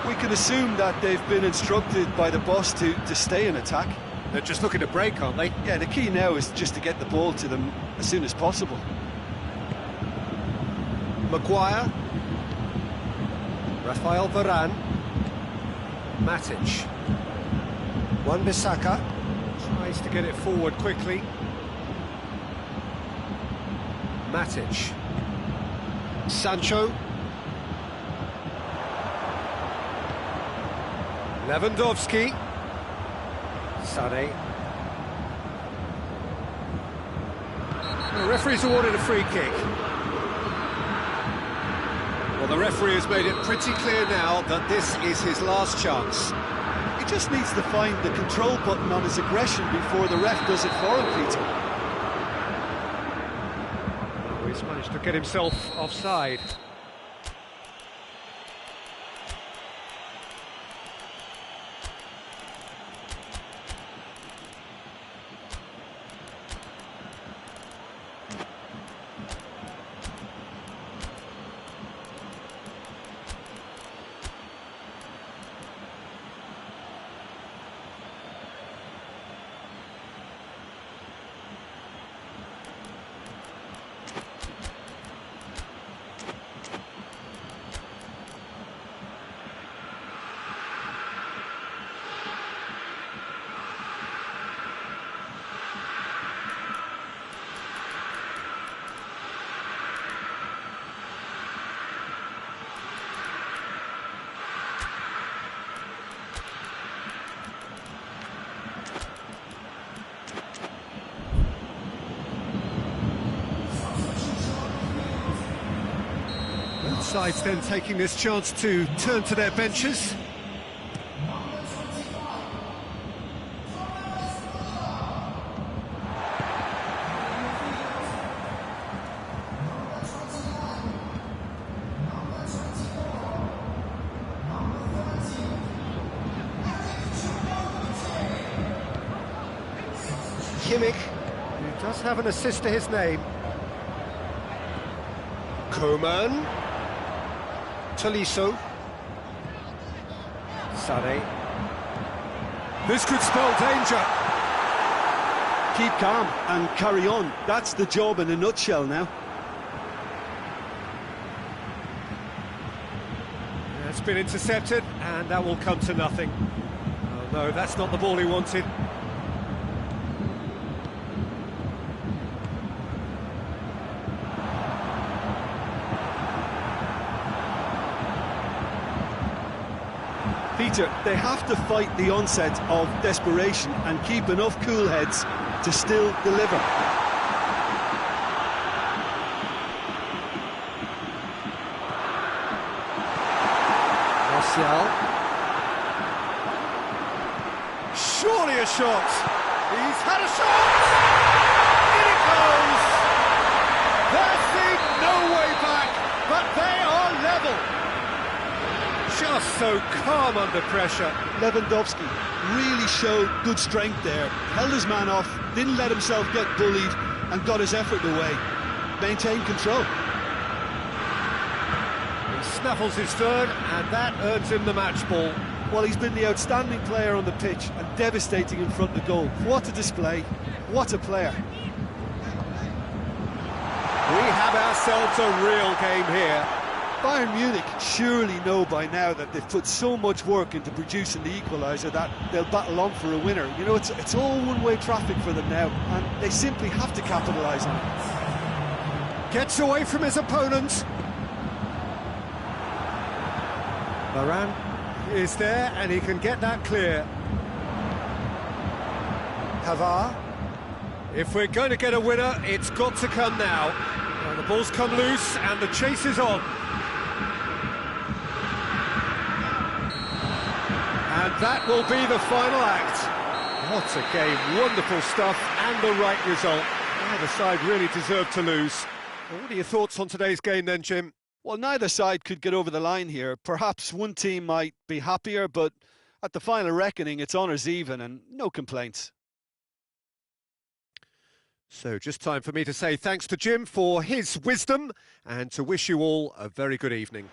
We can assume that they've been instructed by the boss to stay in attack. They're just looking to break, aren't they? Yeah, the key now is just to get the ball to them as soon as possible. Maguire. Rafael Varane. Matic. Wan-Bissaka tries to get it forward quickly. Matic. Sancho. Lewandowski. Sane. The referee's awarded a free kick. Well, the referee has made it pretty clear now that this is his last chance. He just needs to find the control button on his aggression before the ref does it for him, Peter. Oh, he's managed to get himself offside. Sides then taking this chance to turn to their benches. Kimmich, who does have an assist to his name. Koeman. Tolisso. Sané. This could spell danger. Keep calm and carry on. That's the job in a nutshell now. It's been intercepted, and that will come to nothing. Oh no, that's not the ball he wanted. Peter, they have to fight the onset of desperation and keep enough cool heads to still deliver. Martial. Surely a shot. He's had a shot. In it goes. There seemed no way back, but they are level. Just so calm under pressure. Lewandowski really showed good strength there. Held his man off, didn't let himself get bullied, and got his effort away. Maintained control. He snaffles his third, and that earns him the match ball. Well, he's been the outstanding player on the pitch and devastating in front of goal. What a display. What a player. We have ourselves a real game here. Bayern Munich surely know by now that they've put so much work into producing the equaliser that they'll battle on for a winner. You know, it's all one-way traffic for them now, and they simply have to capitalise on it. Gets away from his opponent. Varane is there, and he can get that clear. Pavard. If we're going to get a winner, it's got to come now. Well, the ball's come loose, and the chase is on. And that will be the final act. What a game, wonderful stuff, and the right result. Neither side really deserved to lose. Well, what are your thoughts on today's game then, Jim? Well, neither side could get over the line here. Perhaps one team might be happier, but at the final reckoning, it's honours even and no complaints. So just time for me to say thanks to Jim for his wisdom and to wish you all a very good evening.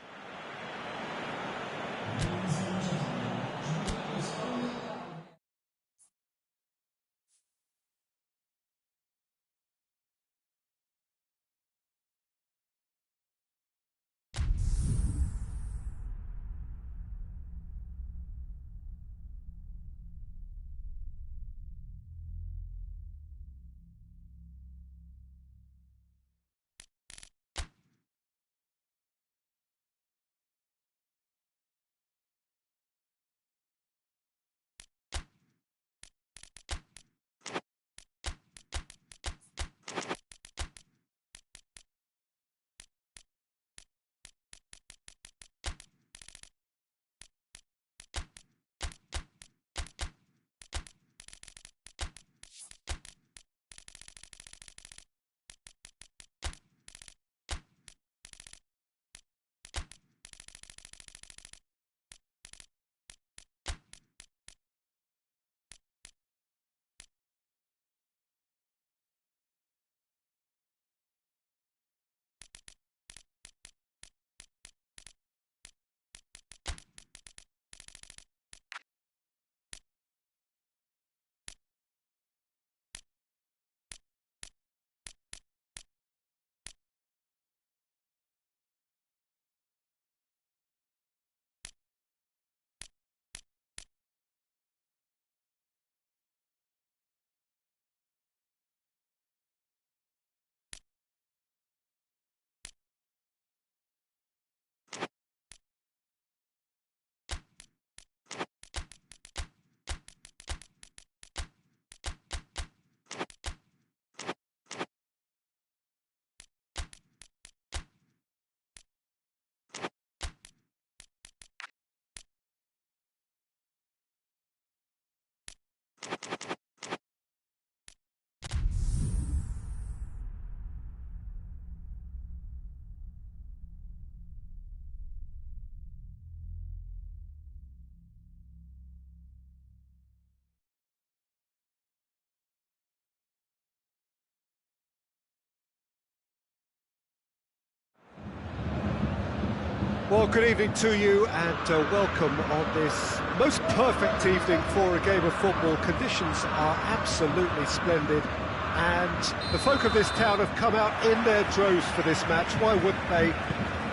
Well, good evening to you and welcome on this most perfect evening for a game of football. Conditions are absolutely splendid and the folk of this town have come out in their droves for this match. Why wouldn't they?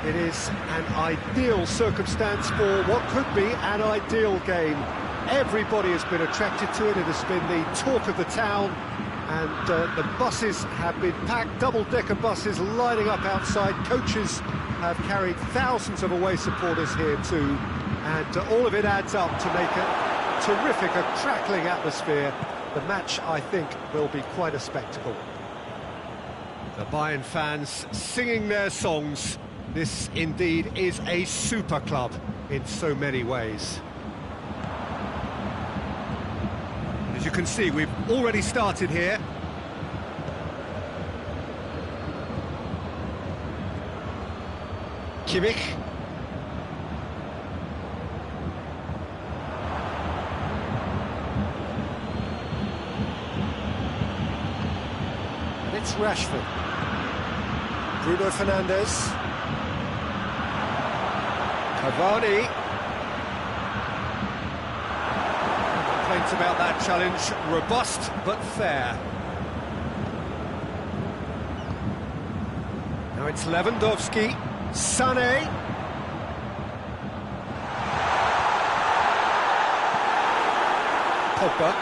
It is an ideal circumstance for what could be an ideal game. Everybody has been attracted to it. It has been the talk of the town, and the buses have been packed, double-decker buses lining up outside. Coaches have carried thousands of away supporters here too, and all of it adds up to make a terrific, a crackling atmosphere. The match, I think, will be quite a spectacle. The Bayern fans singing their songs. This indeed is a super club in so many ways. As you can see, we've already started here. Kimmich. And it's Rashford. Bruno Fernandes. Cavani. Complaints about that challenge, robust but fair. Now it's Lewandowski, Sané. Pogba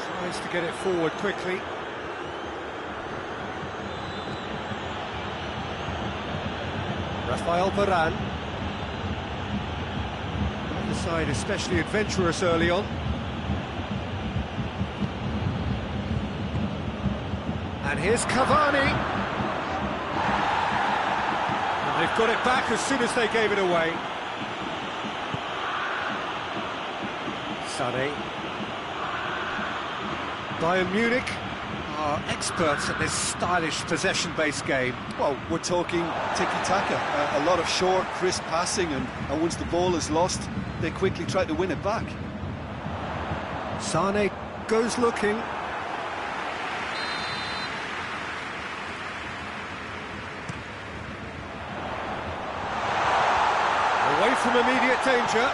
tries to get it forward quickly. Rafael Varane. The side especially adventurous early on. And here's Cavani. And they've got it back as soon as they gave it away. Sané. Bayern Munich are experts at this stylish possession-based game. Well, we're talking tiki-taka, a lot of short, crisp passing, and once the ball is lost, they quickly try to win it back. Sané goes looking. Away from immediate danger.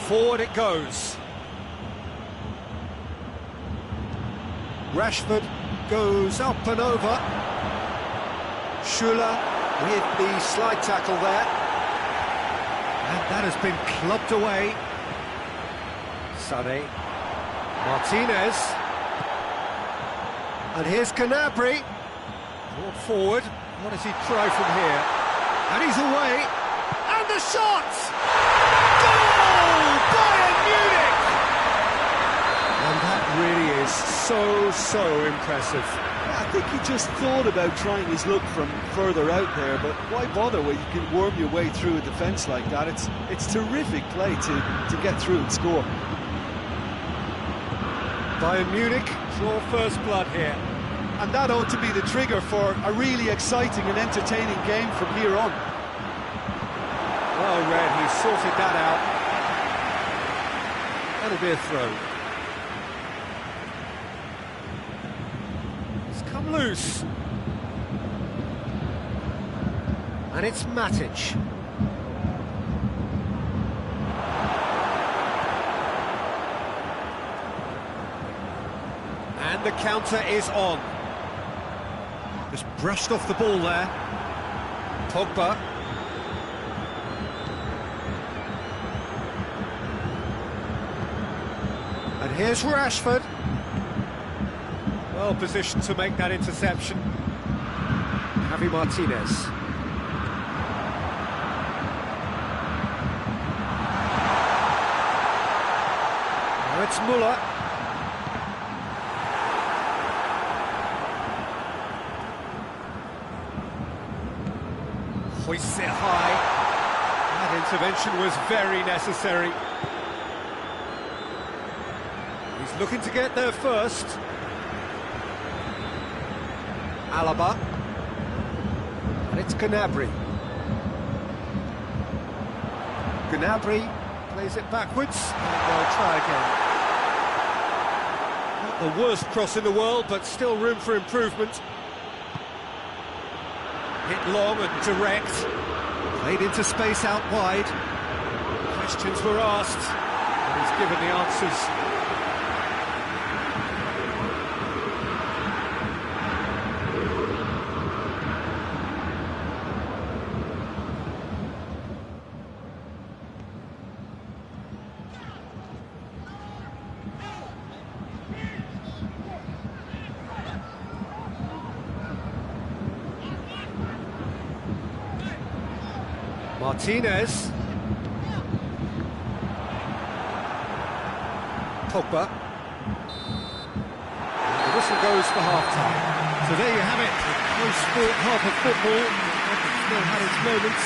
Forward it goes. Rashford goes up and over. Schüller with the slide tackle there. And that has been clubbed away. Sané. Martinez. And here's Gnabry. Brought forward. What does he try from here? And he's away. And the shot! Goal! Bayern Munich! And that really is so impressive. I think he just thought about trying his luck from further out there, but why bother when you can worm your way through a defence like that? It's terrific play to get through and score. Bayern Munich draw first blood here. And that ought to be the trigger for a really exciting and entertaining game from here on. Well read, he sorted that out. That'll be a throw. Come loose. And it's Matic. And the counter is on. Just brushed off the ball there. Pogba. And here's Rashford. Well positioned to make that interception. Javi Martinez. Now it's Müller. Hoists it high. That intervention was very necessary. He's looking to get there first. Alaba. And it's Gnabry. Gnabry plays it backwards. And they'll try again. Not the worst cross in the world, but still room for improvement. Hit long and direct. Played into space out wide. Questions were asked, and he's given the answers. Martinez. Pogba. And the whistle goes for half-time. So there you have it, the post-sport half of football. It's still had its moments,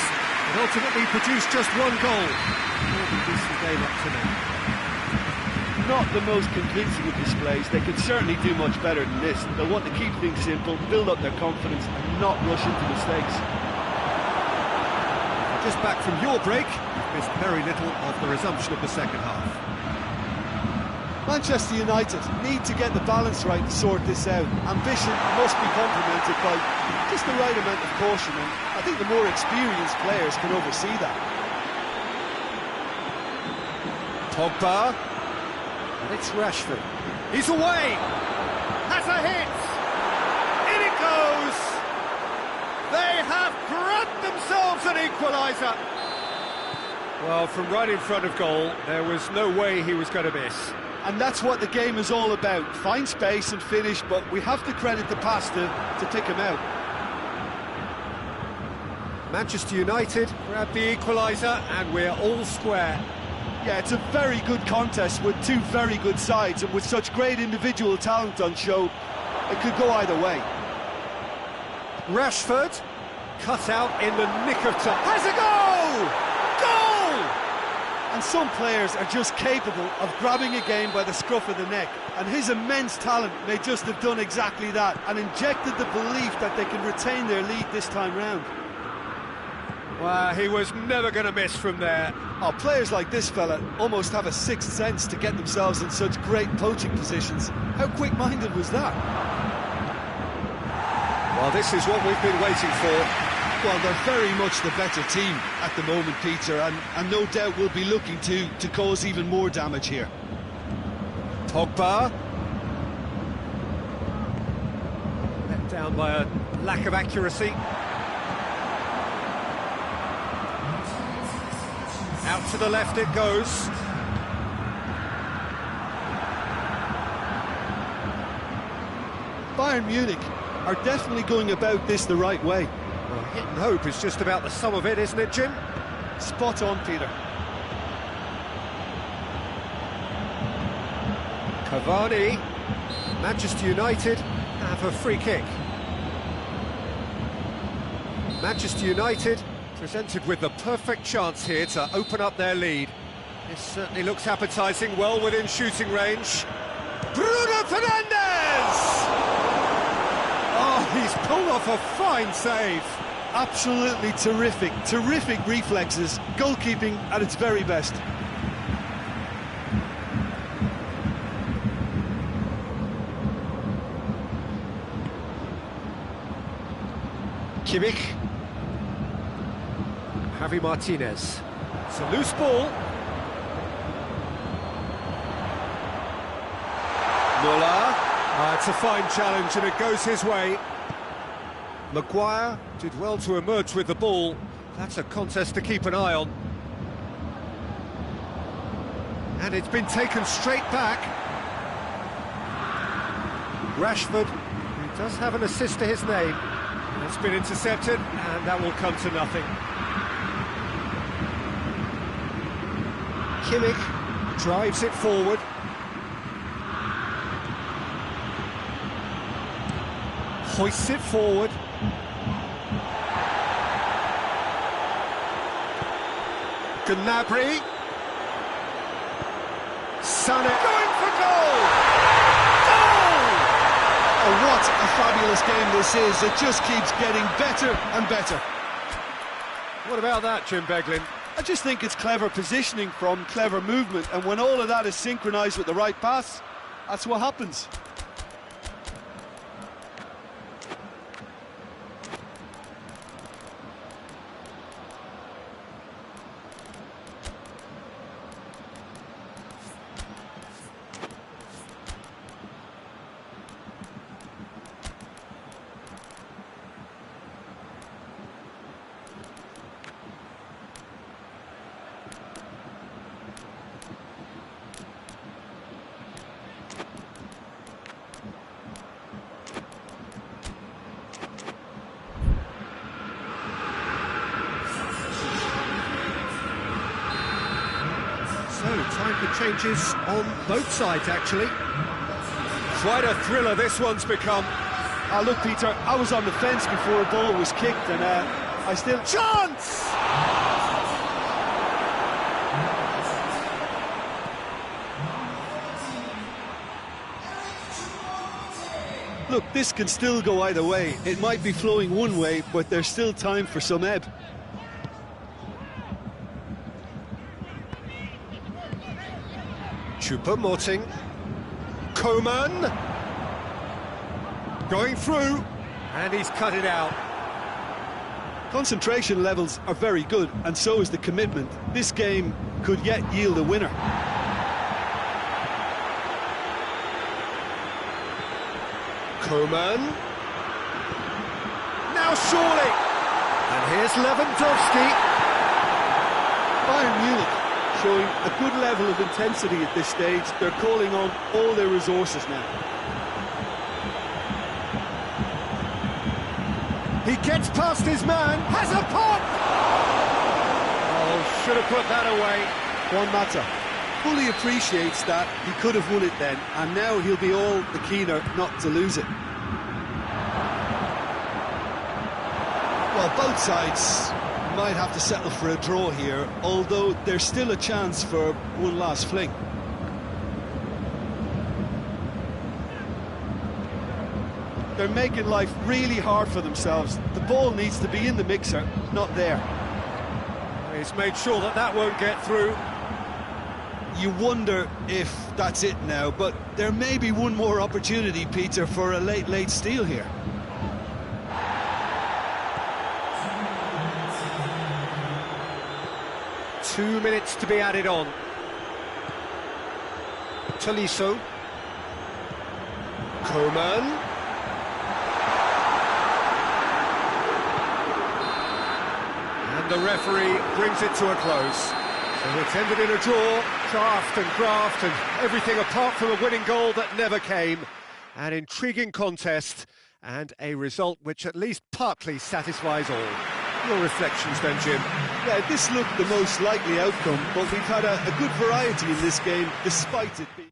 and ultimately produced just one goal. More than decent game up to now. Not the most convincing of displays. They could certainly do much better than this. They'll want to keep things simple, build up their confidence, and not rush into mistakes. Just back from your break, you've missed very little of the resumption of the second half. Manchester United need to get the balance right to sort this out. Ambition must be complemented by just the right amount of caution, and I think the more experienced players can oversee that. Pogba, and it's Rashford. He's away! Has a hit! In it goes! They have grabbed themselves an equaliser! Well, from right in front of goal, there was no way he was going to miss. And that's what the game is all about. Find space and finish, but we have to credit the pass to pick him out. Manchester United grab the equaliser, and we're all square. Yeah, it's a very good contest with two very good sides, and with such great individual talent on show, it could go either way. Rashford, cut out in the nick of time. Has a goal! Goal! And some players are just capable of grabbing a game by the scruff of the neck, and his immense talent may just have done exactly that, and injected the belief that they can retain their lead this time round. Well, he was never going to miss from there. Oh, players like this fella almost have a sixth sense to get themselves in such great poaching positions. How quick-minded was that? Well, this is what we've been waiting for. Well, they're very much the better team at the moment, Peter, and no doubt will be looking to cause even more damage here. Pogba. Let down by a lack of accuracy. Out to the left it goes. Bayern Munich are definitely going about this the right way. Well, hit and hope is just about the sum of it, isn't it, Jim? Spot on, Peter. Cavani. Manchester United have a free kick. Manchester United presented with the perfect chance here to open up their lead. This certainly looks appetising, well within shooting range. Bruno Fernandes! Oh, he's pulled off a fine save. Absolutely terrific reflexes, goalkeeping at its very best. Kimmich. Javi Martinez. It's a loose ball. Muller. It's a fine challenge and it goes his way. Maguire did well to emerge with the ball. That's a contest to keep an eye on. And it's been taken straight back. Rashford, who does have an assist to his name. It's been intercepted, and that will come to nothing. Kimmich drives it forward. Hoists it forward. Gnabry. Sané going for goal! Goal! Oh, what a fabulous game this is. It just keeps getting better and better. What about that, Jim Beglin? I just think it's clever positioning from clever movement, and when all of that is synchronised with the right pass, that's what happens. The changes on both sides, actually. Quite a thriller this one's become. Oh, look, Peter, I was on the fence before a ball was kicked, and I still... Chance! Look, this can still go either way. It might be flowing one way, but there's still time for some ebb. Choupo-Moting. Coman. Going through. And he's cut it out. Concentration levels are very good, and so is the commitment. This game could yet yield a winner. Coman. Now surely. And here's Lewandowski. Bayern Munich showing a good level of intensity at this stage. They're calling on all their resources now. He gets past his man, has a pop! Oh, should have put that away. Juan Mata fully appreciates that he could have won it then, and now he'll be all the keener not to lose it. Well, both sides might have to settle for a draw here, although there's still a chance for one last fling. They're making life really hard for themselves. The ball needs to be in the mixer, not there. He's made sure that that won't get through. You wonder if that's it now, but there may be one more opportunity, Peter, for a late steal here. Two minutes to be added on. Tolisso. Coman. And the referee brings it to a close. So it's ended in a draw, craft and graft and everything apart from a winning goal that never came. An intriguing contest and a result which at least partly satisfies all. Your reflections then, Jim? Yeah, this looked the most likely outcome, but we've had a good variety in this game, despite it being...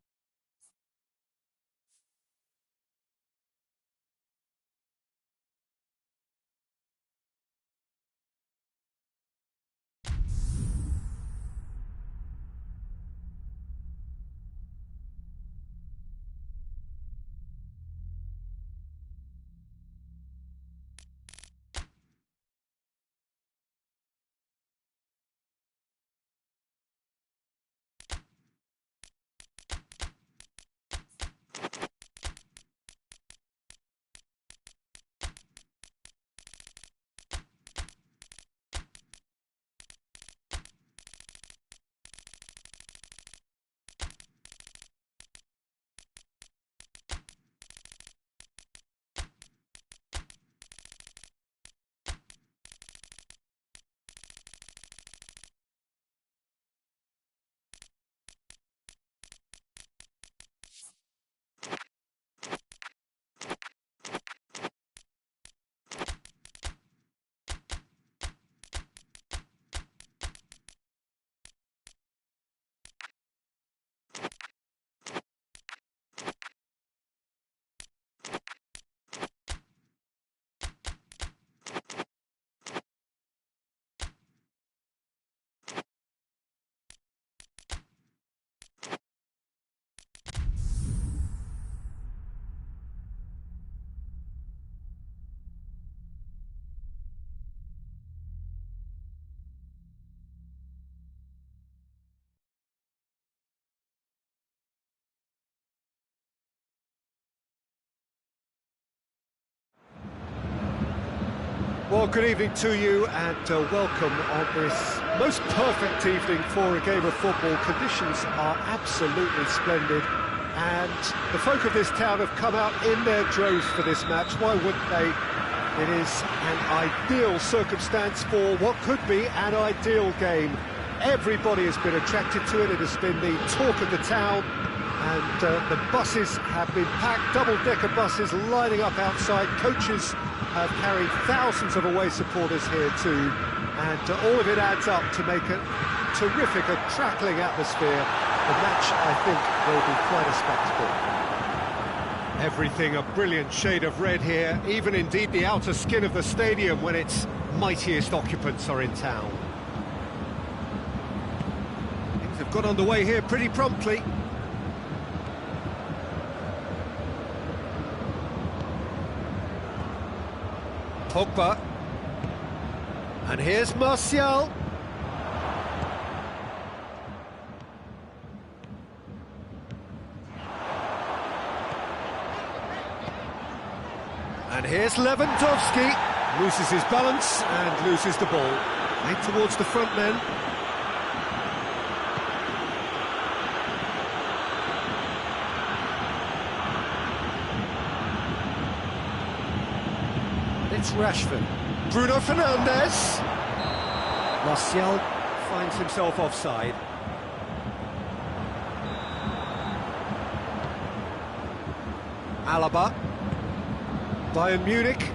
Well, good evening to you and welcome on this most perfect evening for a game of football. Conditions are absolutely splendid and the folk of this town have come out in their droves for this match. Why wouldn't they? It is an ideal circumstance for what could be an ideal game. Everybody has been attracted to it. It has been the talk of the town and the buses have been packed, double-decker buses lining up outside. Coaches have carried thousands of away supporters here too, and all of it adds up to make a terrific, crackling atmosphere. The match, I think, will be quite a spectacle. Everything a brilliant shade of red here, even indeed the outer skin of the stadium when its mightiest occupants are in town. Things have got underway here pretty promptly. Pogba. And here's Martial. And here's Lewandowski. Loses his balance and loses the ball. Made towards the front men. It's Rashford. Bruno Fernandes. Martial finds himself offside. Alaba. Bayern Munich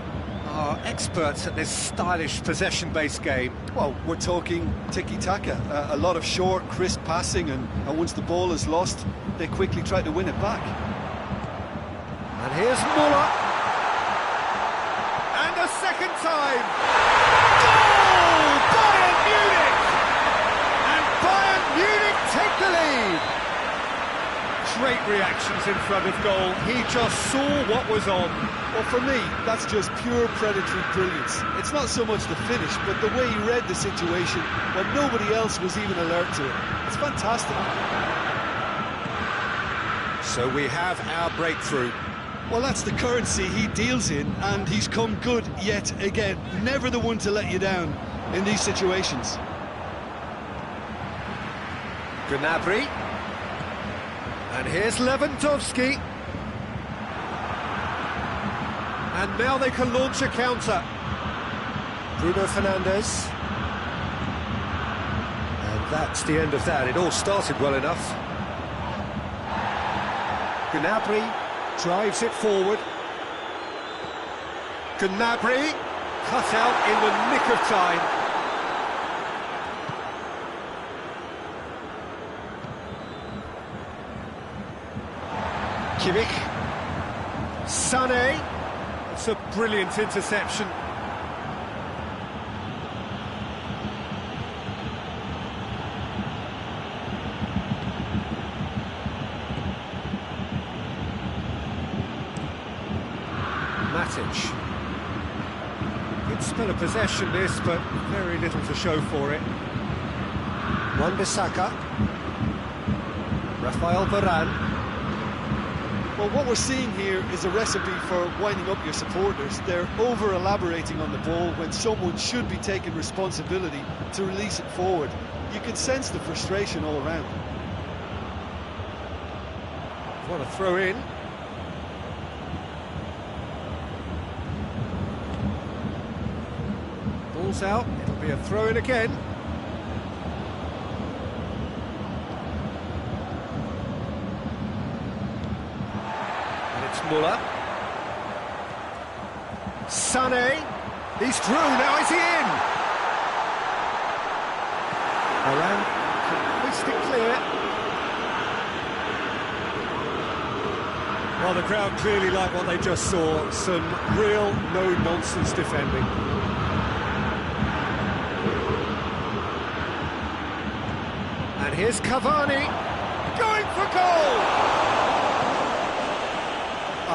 are experts at this stylish possession-based game. Well, we're talking tiki-taka, a lot of short, crisp passing, and once the ball is lost, they quickly try to win it back. And here's Muller. And a second time. Goal! Bayern Munich! And Bayern Munich take the lead. Great reactions in front of goal. He just saw what was on. Well, for me, that's just pure predatory brilliance. It's not so much the finish, but the way he read the situation when nobody else was even alert to it. It's fantastic. So we have our breakthrough. Well, that's the currency he deals in, and he's come good yet again. Never the one to let you down in these situations. Gnabry. And here's Lewandowski. And now they can launch a counter. Bruno Fernandes. And that's the end of that. It all started well enough. Gnabry drives it forward. Gnabry cut out in the nick of time. Kimmich. Sané. It's a brilliant interception. Matic. Good spell of possession this, but very little to show for it. Wan-Bissaka. Rafael Varane. Well, what we're seeing here is a recipe for winding up your supporters. They're over-elaborating on the ball when someone should be taking responsibility to release it forward. You can sense the frustration all around. What a throw in. Ball's out, it'll be a throw in again. Muller. Sané. He's through, now is he in? Varane can hoist it clear. Well, the crowd clearly like what they just saw. Some real no-nonsense defending. And here's Cavani. Going for goal!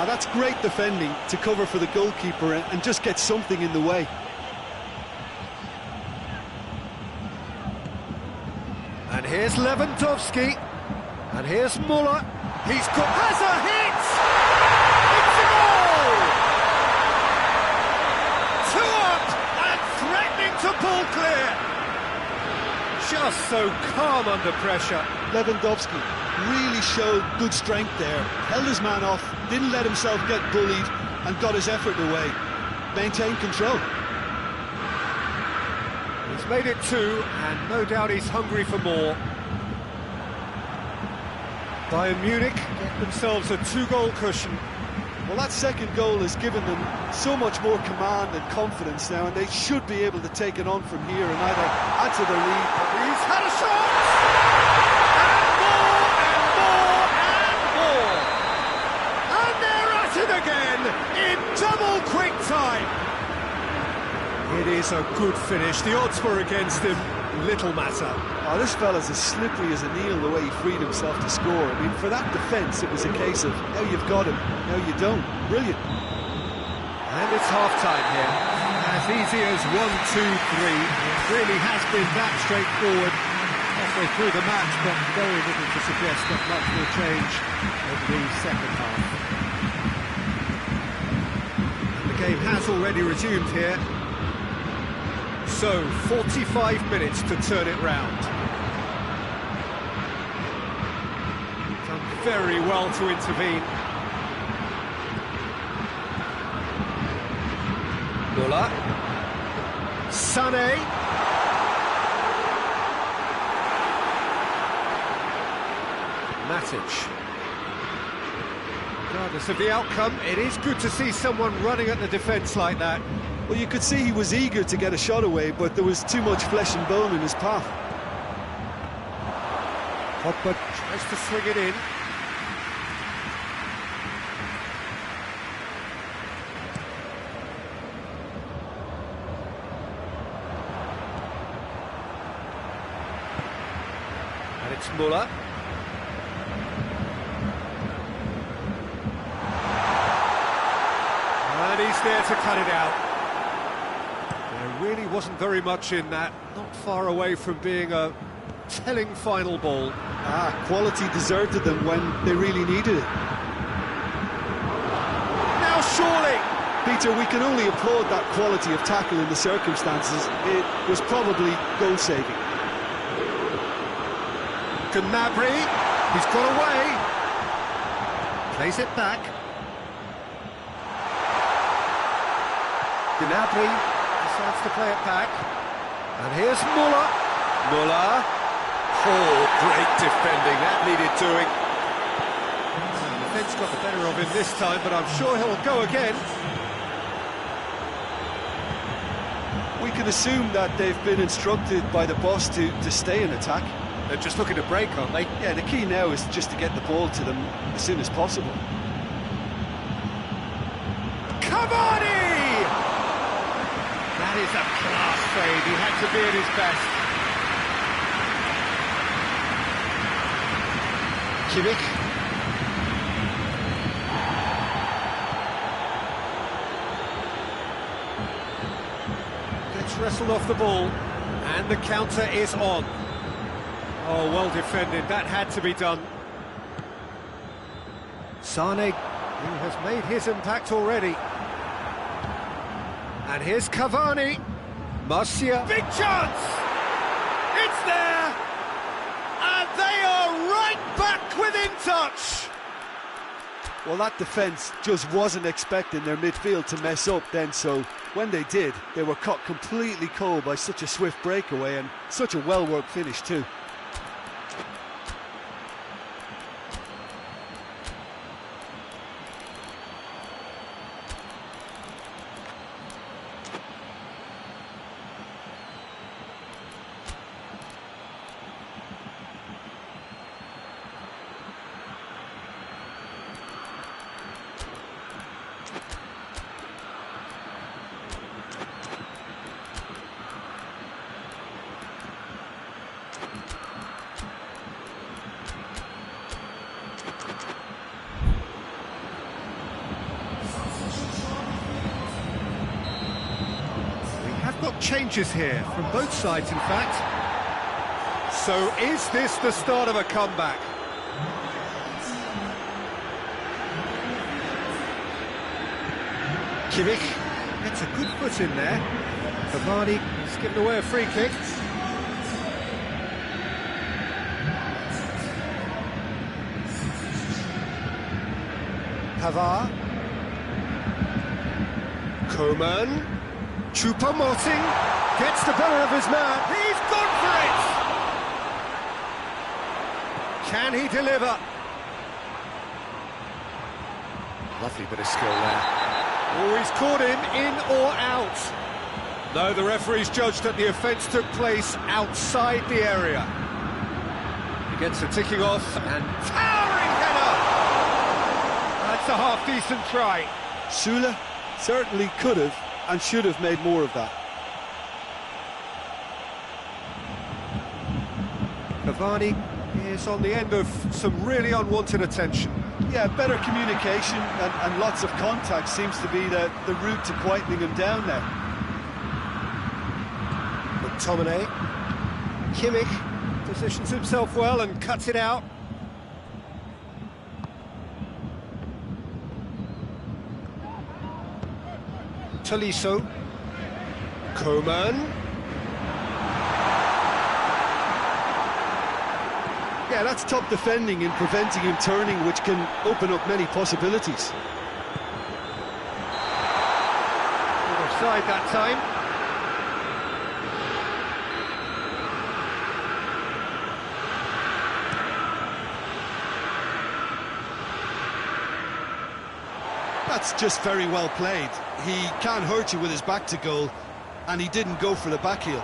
That's great defending to cover for the goalkeeper and just get something in the way. And here's Lewandowski. And here's Muller. He's got... has a hit! It's a goal! 2 up and threatening to pull clear. Just so calm under pressure. Lewandowski really showed good strength there. Held his man off, didn't let himself get bullied, and got his effort away. Maintained control. He's made it 2, and no doubt he's hungry for more. Bayern Munich get themselves a 2-goal cushion. Well, that second goal has given them so much more command and confidence now, and they should be able to take it on from here and either add to their lead. He's had a shot! And more It is a good finish. The odds were against him. Little matter. Oh, this fella's as slippery as an eel the way he freed himself to score. I mean, for that defence, it was a case of, now you've got him, now you don't. Brilliant. And it's half-time here. As easy as 1, 2, 3. It really has been that straightforward halfway through the match, but very little to suggest that much will change over the second half. The game has already resumed here. So, 45 minutes to turn it round. Done very well to intervene. Muller. Sané. Matic. Regardless of the outcome, it is good to see someone running at the defence like that. Well, you could see he was eager to get a shot away, but there was too much flesh and bone in his path. Pogba tries to swing it in. And it's Muller. And he's there to cut it out. There really wasn't very much in that, not far away from being a telling final ball. Quality deserted them when they really needed it. Now surely! Peter, we can only applaud that quality of tackle in the circumstances. It was probably goal-saving. Gnabry, he's got away. Plays it back. Gnabry decides to play it back. And here's Muller. Muller. Oh, great defending, that needed doing. The defence got the better of him this time, but I'm sure he'll go again. We can assume that they've been instructed by the boss to stay in attack. They're just looking to break, aren't they? Yeah, the key now is just to get the ball to them as soon as possible. Cavani! That is a class save, he had to be at his best. Kimmich. Gets wrestled off the ball, and the counter is on. Oh, well defended, that had to be done. Sané, who has made his impact already. And here's Cavani. Marcia. Big chance! It's there! And they are right back within touch! Well, that defence just wasn't expecting their midfield to mess up then, so when they did, they were caught completely cold by such a swift breakaway and such a well-worked finish too. Got changes here from both sides, in fact. So is this the start of a comeback? Kimmich gets a good foot in there. Cavani has given away a free kick. Pavard. Coman. Choupo-Moting gets the better of his man. He's gone for it! Can he deliver? Lovely bit of skill there. Oh, he's caught him in or out. No, the referee's judged that the offence took place outside the area. He gets the ticking off and towering header! That's a half-decent try. Sula certainly could have and should have made more of that. Cavani is on the end of some really unwanted attention. Yeah, better communication and lots of contact seems to be the route to quietening him down there. McTominay. Kimmich positions himself well and cuts it out. Tolisso. Coman. Yeah, that's top defending and preventing him turning, which can open up many possibilities. Offside that time. That's just very well played. He can't hurt you with his back to goal, and he didn't go for the back heel.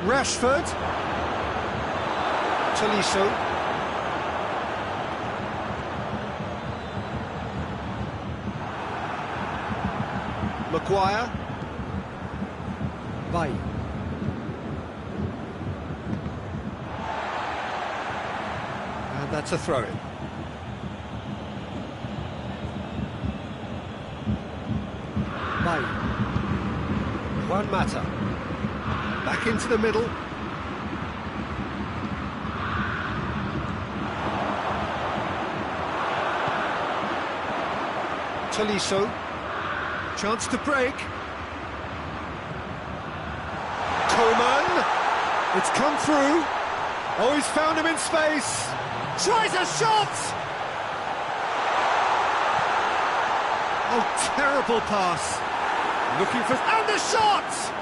Rashford. Tolisso. Maguire. Bay. And that's a throw-in. Bay. Juan Mata. Back into the middle. Tolisso. Chance to break. Coman. It's come through. Oh, he's found him in space. Tries a shot! Oh, terrible pass. Looking for... And the shot!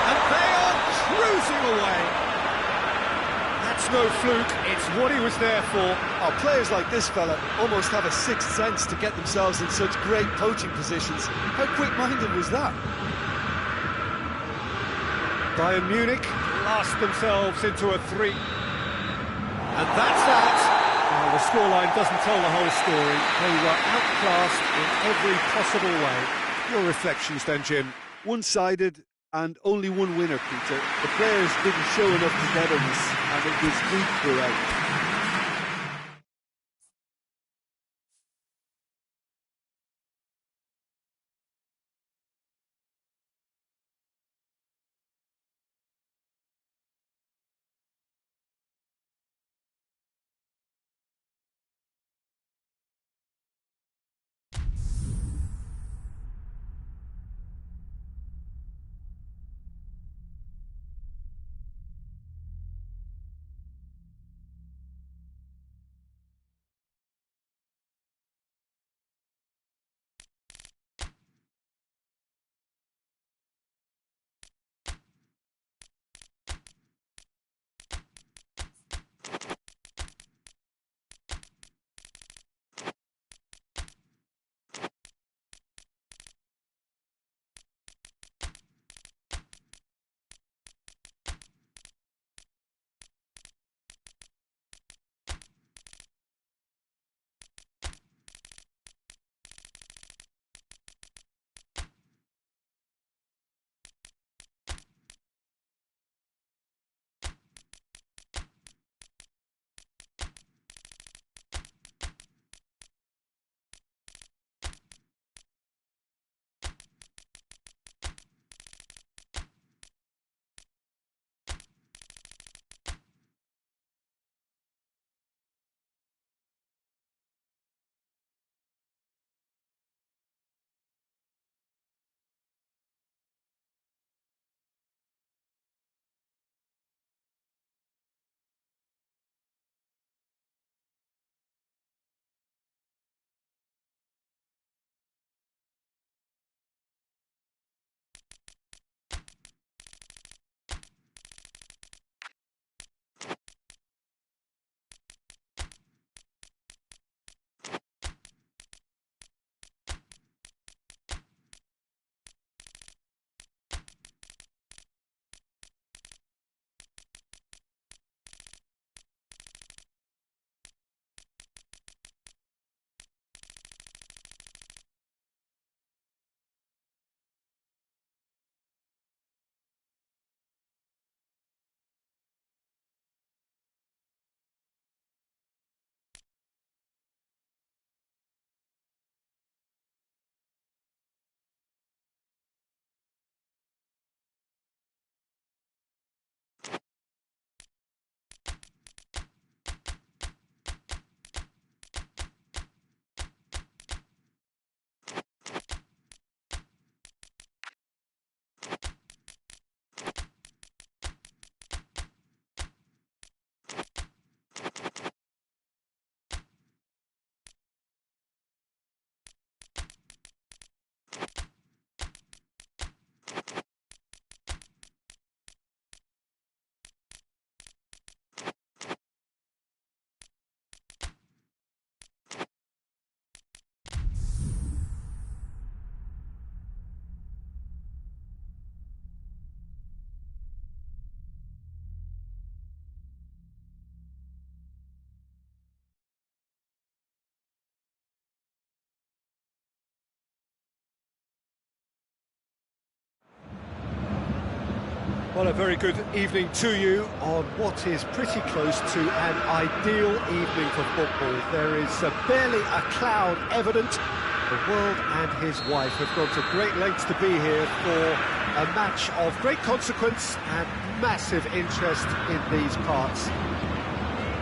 And they are cruising away. That's no fluke, it's what he was there for. Oh, players like this fella almost have a sixth sense to get themselves in such great poaching positions. How quick-minded was that? Bayern Munich last themselves into a 3. And that's that. Well, the scoreline doesn't tell the whole story. They were outclassed in every possible way. Your reflections then, Jim? One-sided and only one winner, Peter. The players didn't show enough togetherness, and it was weak throughout. Well, a very good evening to you on what is pretty close to an ideal evening for football. There is barely a cloud evident. The world and his wife have gone to great lengths to be here for a match of great consequence and massive interest in these parts.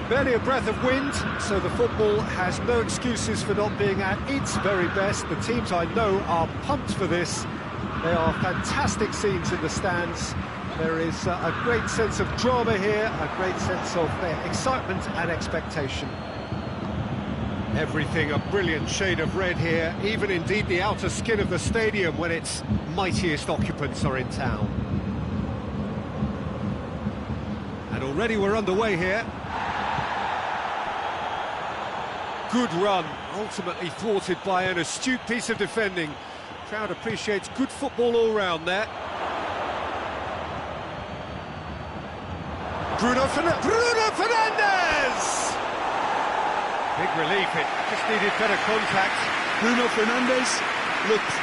Barely a breath of wind, so the football has no excuses for not being at its very best. The teams I know are pumped for this. They are fantastic scenes in the stands. There is a great sense of drama here, a great sense of excitement and expectation. Everything a brilliant shade of red here, even indeed the outer skin of the stadium when its mightiest occupants are in town. And already we're underway here. Good run, ultimately thwarted by an astute piece of defending. Crowd appreciates good football all round there. Bruno Fernandes! Big relief, it just needed better contact. Bruno Fernandes looked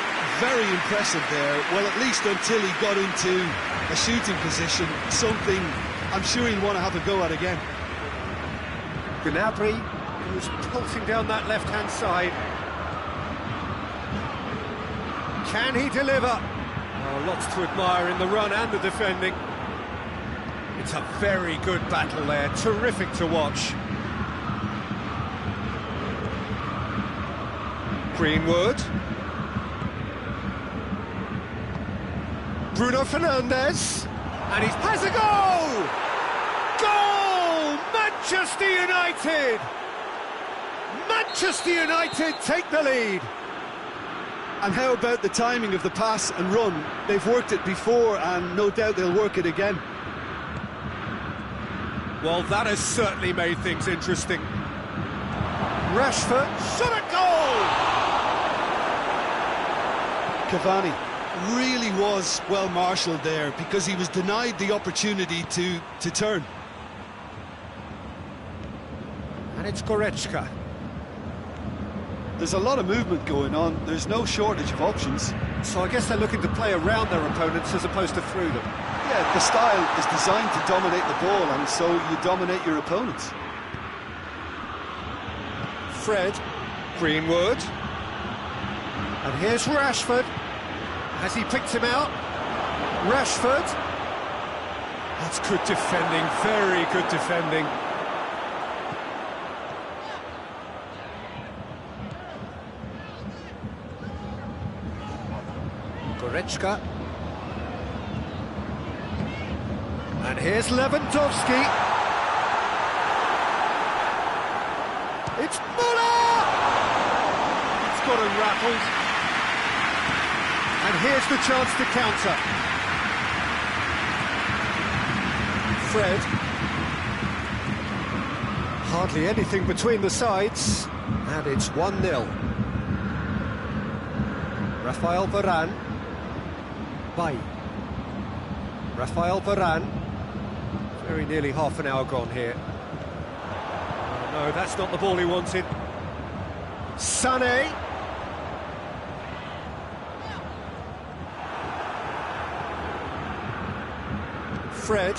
very impressive there, well, at least until he got into a shooting position, something I'm sure he'll want to have a go at again. Gnabry, who's pulsing down that left-hand side. Can he deliver? Oh, lots to admire in the run and the defending. It's a very good battle there, terrific to watch. Greenwood. Bruno Fernandes. And he's has a goal! Goal! Manchester United! Manchester United take the lead. And how about the timing of the pass and run? They've worked it before and no doubt they'll work it again. Well, that has certainly made things interesting. Rashford, shot a goal! Cavani really was well marshalled there because he was denied the opportunity to turn. And it's Goretzka. There's a lot of movement going on, there's no shortage of options. So I guess they're looking to play around their opponents as opposed to through them. Yeah, the style is designed to dominate the ball, and so you dominate your opponents. Fred, Greenwood. And here's Rashford. Has he picked him out? Rashford. That's good defending, very good defending. Goretzka. And here's Lewandowski. It's Muller! It's got him rattled. And here's the chance to counter. Fred. Hardly anything between the sides. And it's 1-0. Rafael Varane. Bay. Rafael Varane. Very nearly half an hour gone here. Oh, no, that's not the ball he wanted. Sané. Fred.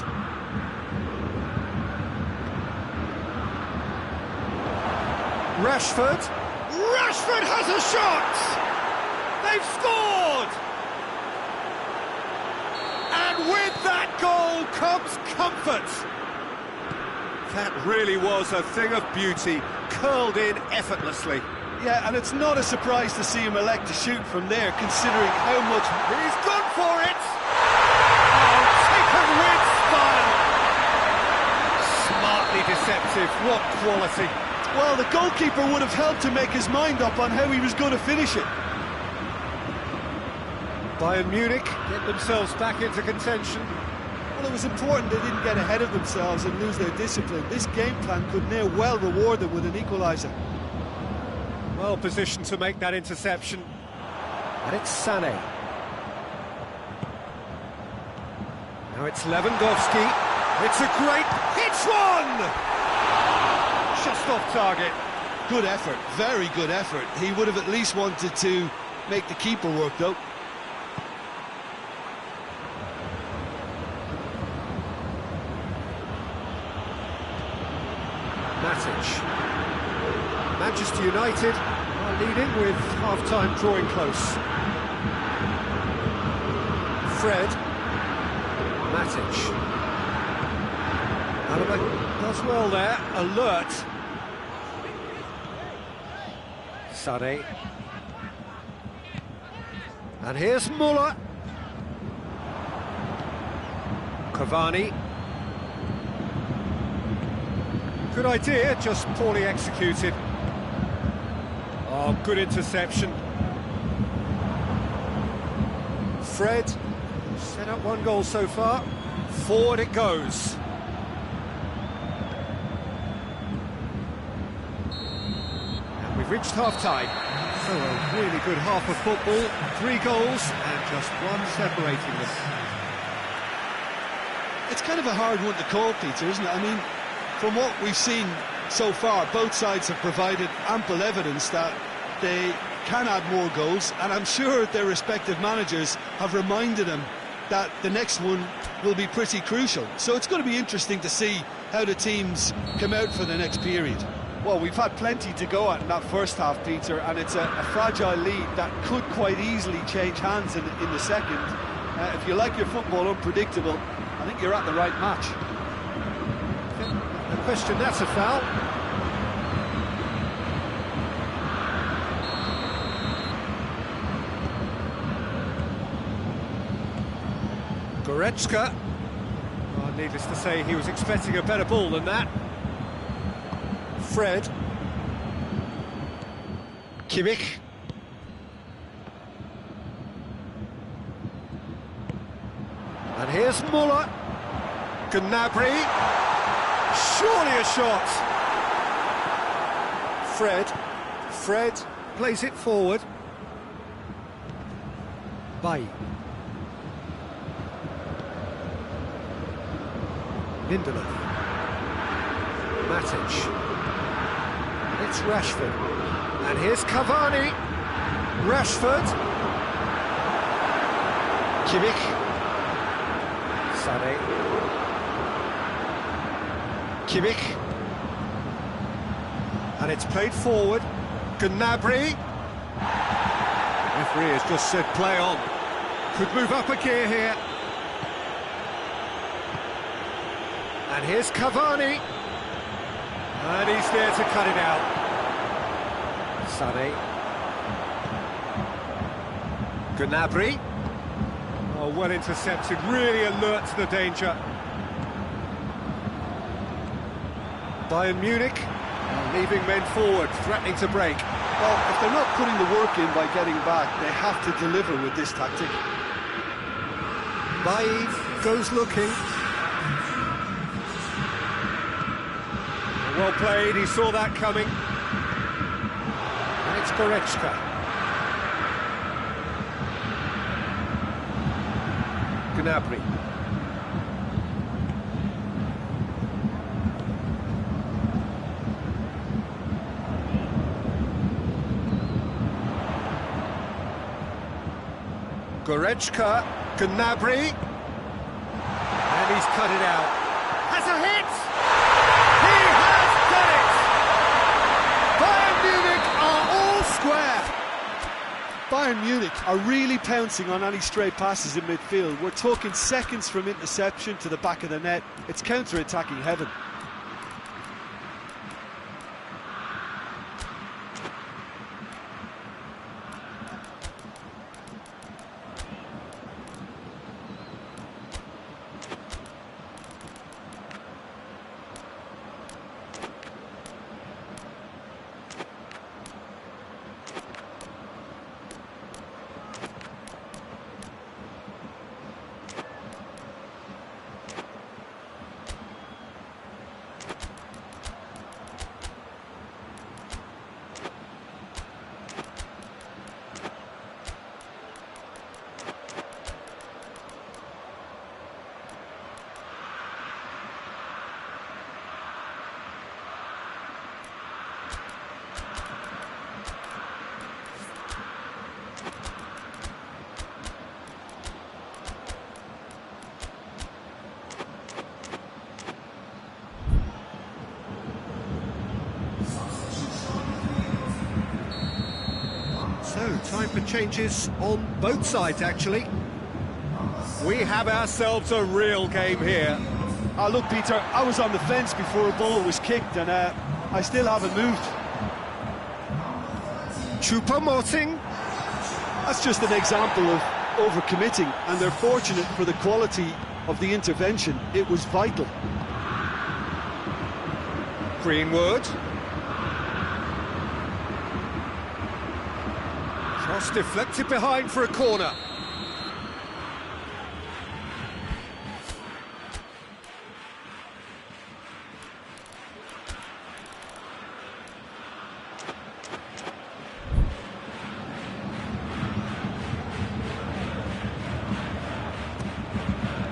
Rashford. Rashford has a shot! They've scored! And with that goal comes comfort. That really was a thing of beauty, curled in effortlstyle. Yeah, and it's not a surprise to see him elect to shoot from there, considering how much... He's gone for it! Oh, taken with style! Smartly deceptive, what quality. Well, the goalkeeper would have helped to make his mind up on how he was going to finish it. Bayern Munich get themselves back into contention. Well, it was important they didn't get ahead of themselves and lose their discipline. This game plan could now well reward them with an equaliser. Well positioned to make that interception. And it's Sané. Now it's Lewandowski. It's a great... It's one! Just off target. Good effort, very good effort. He would have at least wanted to make the keeper work, though. United are leading with half-time drawing close. Fred. Matic. Alaba does well there, alert. Sade. And here's Muller. Cavani. Good idea, just poorly executed. Oh, good interception. Fred, set up one goal so far. Forward it goes. And we've reached half-time. So a really good half of football. 3 goals and just one separating them. It's kind of a hard one to call, Peter, isn't it? I mean, from what we've seen so far, both sides have provided ample evidence that they can add more goals, and I'm sure their respective managers have reminded them that the next one will be pretty crucial. So it's going to be interesting to see how the teams come out for the next period. Well, we've had plenty to go at in that first half, Peter, and it's a fragile lead that could quite easily change hands in the second. If you like your football unpredictable, I think you're at the right match. No question, that's a foul. Goretzka. Oh, needless to say, he was expecting a better ball than that. Fred. Kimmich. And here's Muller. Gnabry. Surely a shot. Fred plays it forward. Bay. Lindelof. Matic. It's Rashford. And here's Cavani. Rashford. Kimmich. Sade. Kimmich. And it's played forward. Gnabry. Referee has just said play on. Could move up a gear here. And here's Cavani. And he's there to cut it out. Sade. Gnabry. Oh, well intercepted, really alert to the danger. Bayern Munich leaving men forward, threatening to break. Well, if they're not putting the work in by getting back, they have to deliver with this tactic. Bailly goes looking. Well played, he saw that coming. And it's Goretzka. Gnabry. Goretzka, Gnabry. And he's cut it out. Has a hit! He has done it! Bayern Munich are all square. Bayern Munich are really pouncing on any stray passes in midfield. We're talking seconds from interception to the back of the net. It's counter-attacking heaven. and changes on both sides, actually. We have ourselves a real game here. Oh, look, Peter, I was on the fence before a ball was kicked, and I still haven't moved. Choupo-Moting. That's just an example of overcommitting, and they're fortunate for the quality of the intervention. It was vital. Greenwood. Cross deflected behind for a corner.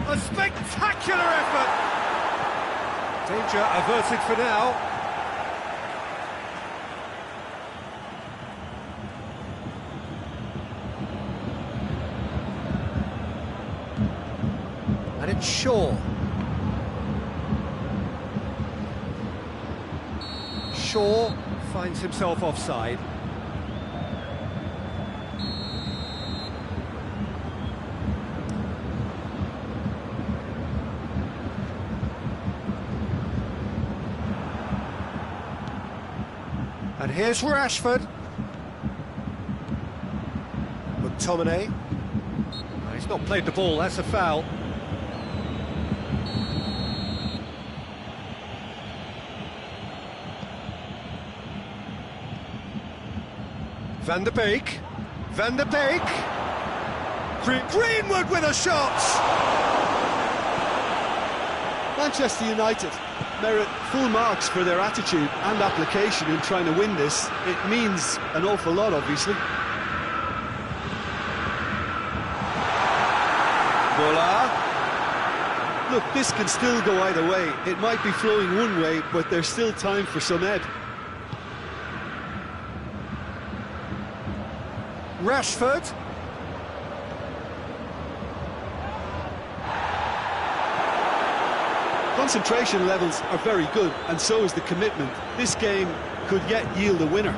A spectacular effort! Danger averted for now. And it's Shaw. Shaw finds himself offside. And here's Rashford. McTominay. He's not played the ball, that's a foul. Van der Beek. Van der Beek. Greenwood with a shot! Manchester United merit full marks for their attitude and application in trying to win this. It means an awful lot, obviously. Muller. Look, this can still go either way. It might be flowing one way, but there's still time for some ebb. Rashford. Concentration levels are very good, and so is the commitment. This game could yet yield a winner.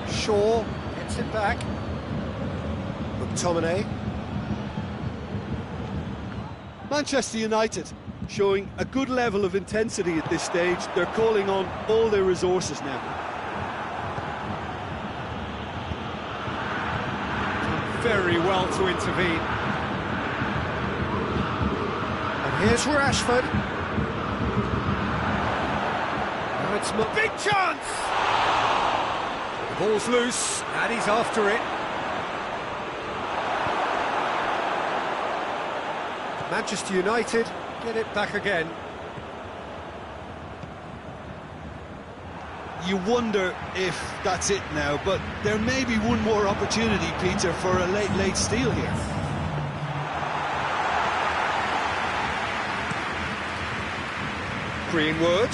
Shaw gets it back. McTominay. Manchester United showing a good level of intensity at this stage. They're calling on all their resources now. Very well to intervene. And here's Rashford. Now it's a big chance! The ball's loose, and he's after it. Manchester United get it back again. You wonder if that's it now, but there may be one more opportunity, Peter, for a late steal here. Greenwood.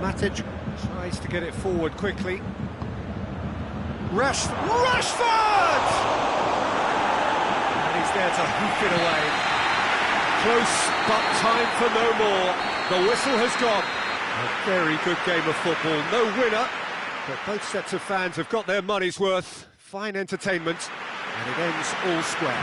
Matic tries to get it forward quickly. Rashford! And he's there to hook it away. Close, but time for no more. The whistle has gone. A very good game of football. No winner, but both sets of fans have got their money's worth. Fine entertainment, and it ends all square.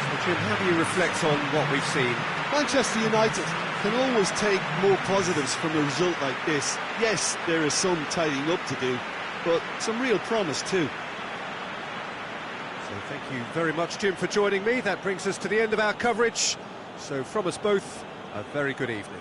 So, Jim, how do you reflect on what we've seen? Manchester United can always take more positives from a result like this. Yes, there is some tidying up to do, but some real promise too. So thank you very much, Jim, for joining me. That brings us to the end of our coverage. So from us both, a very good evening.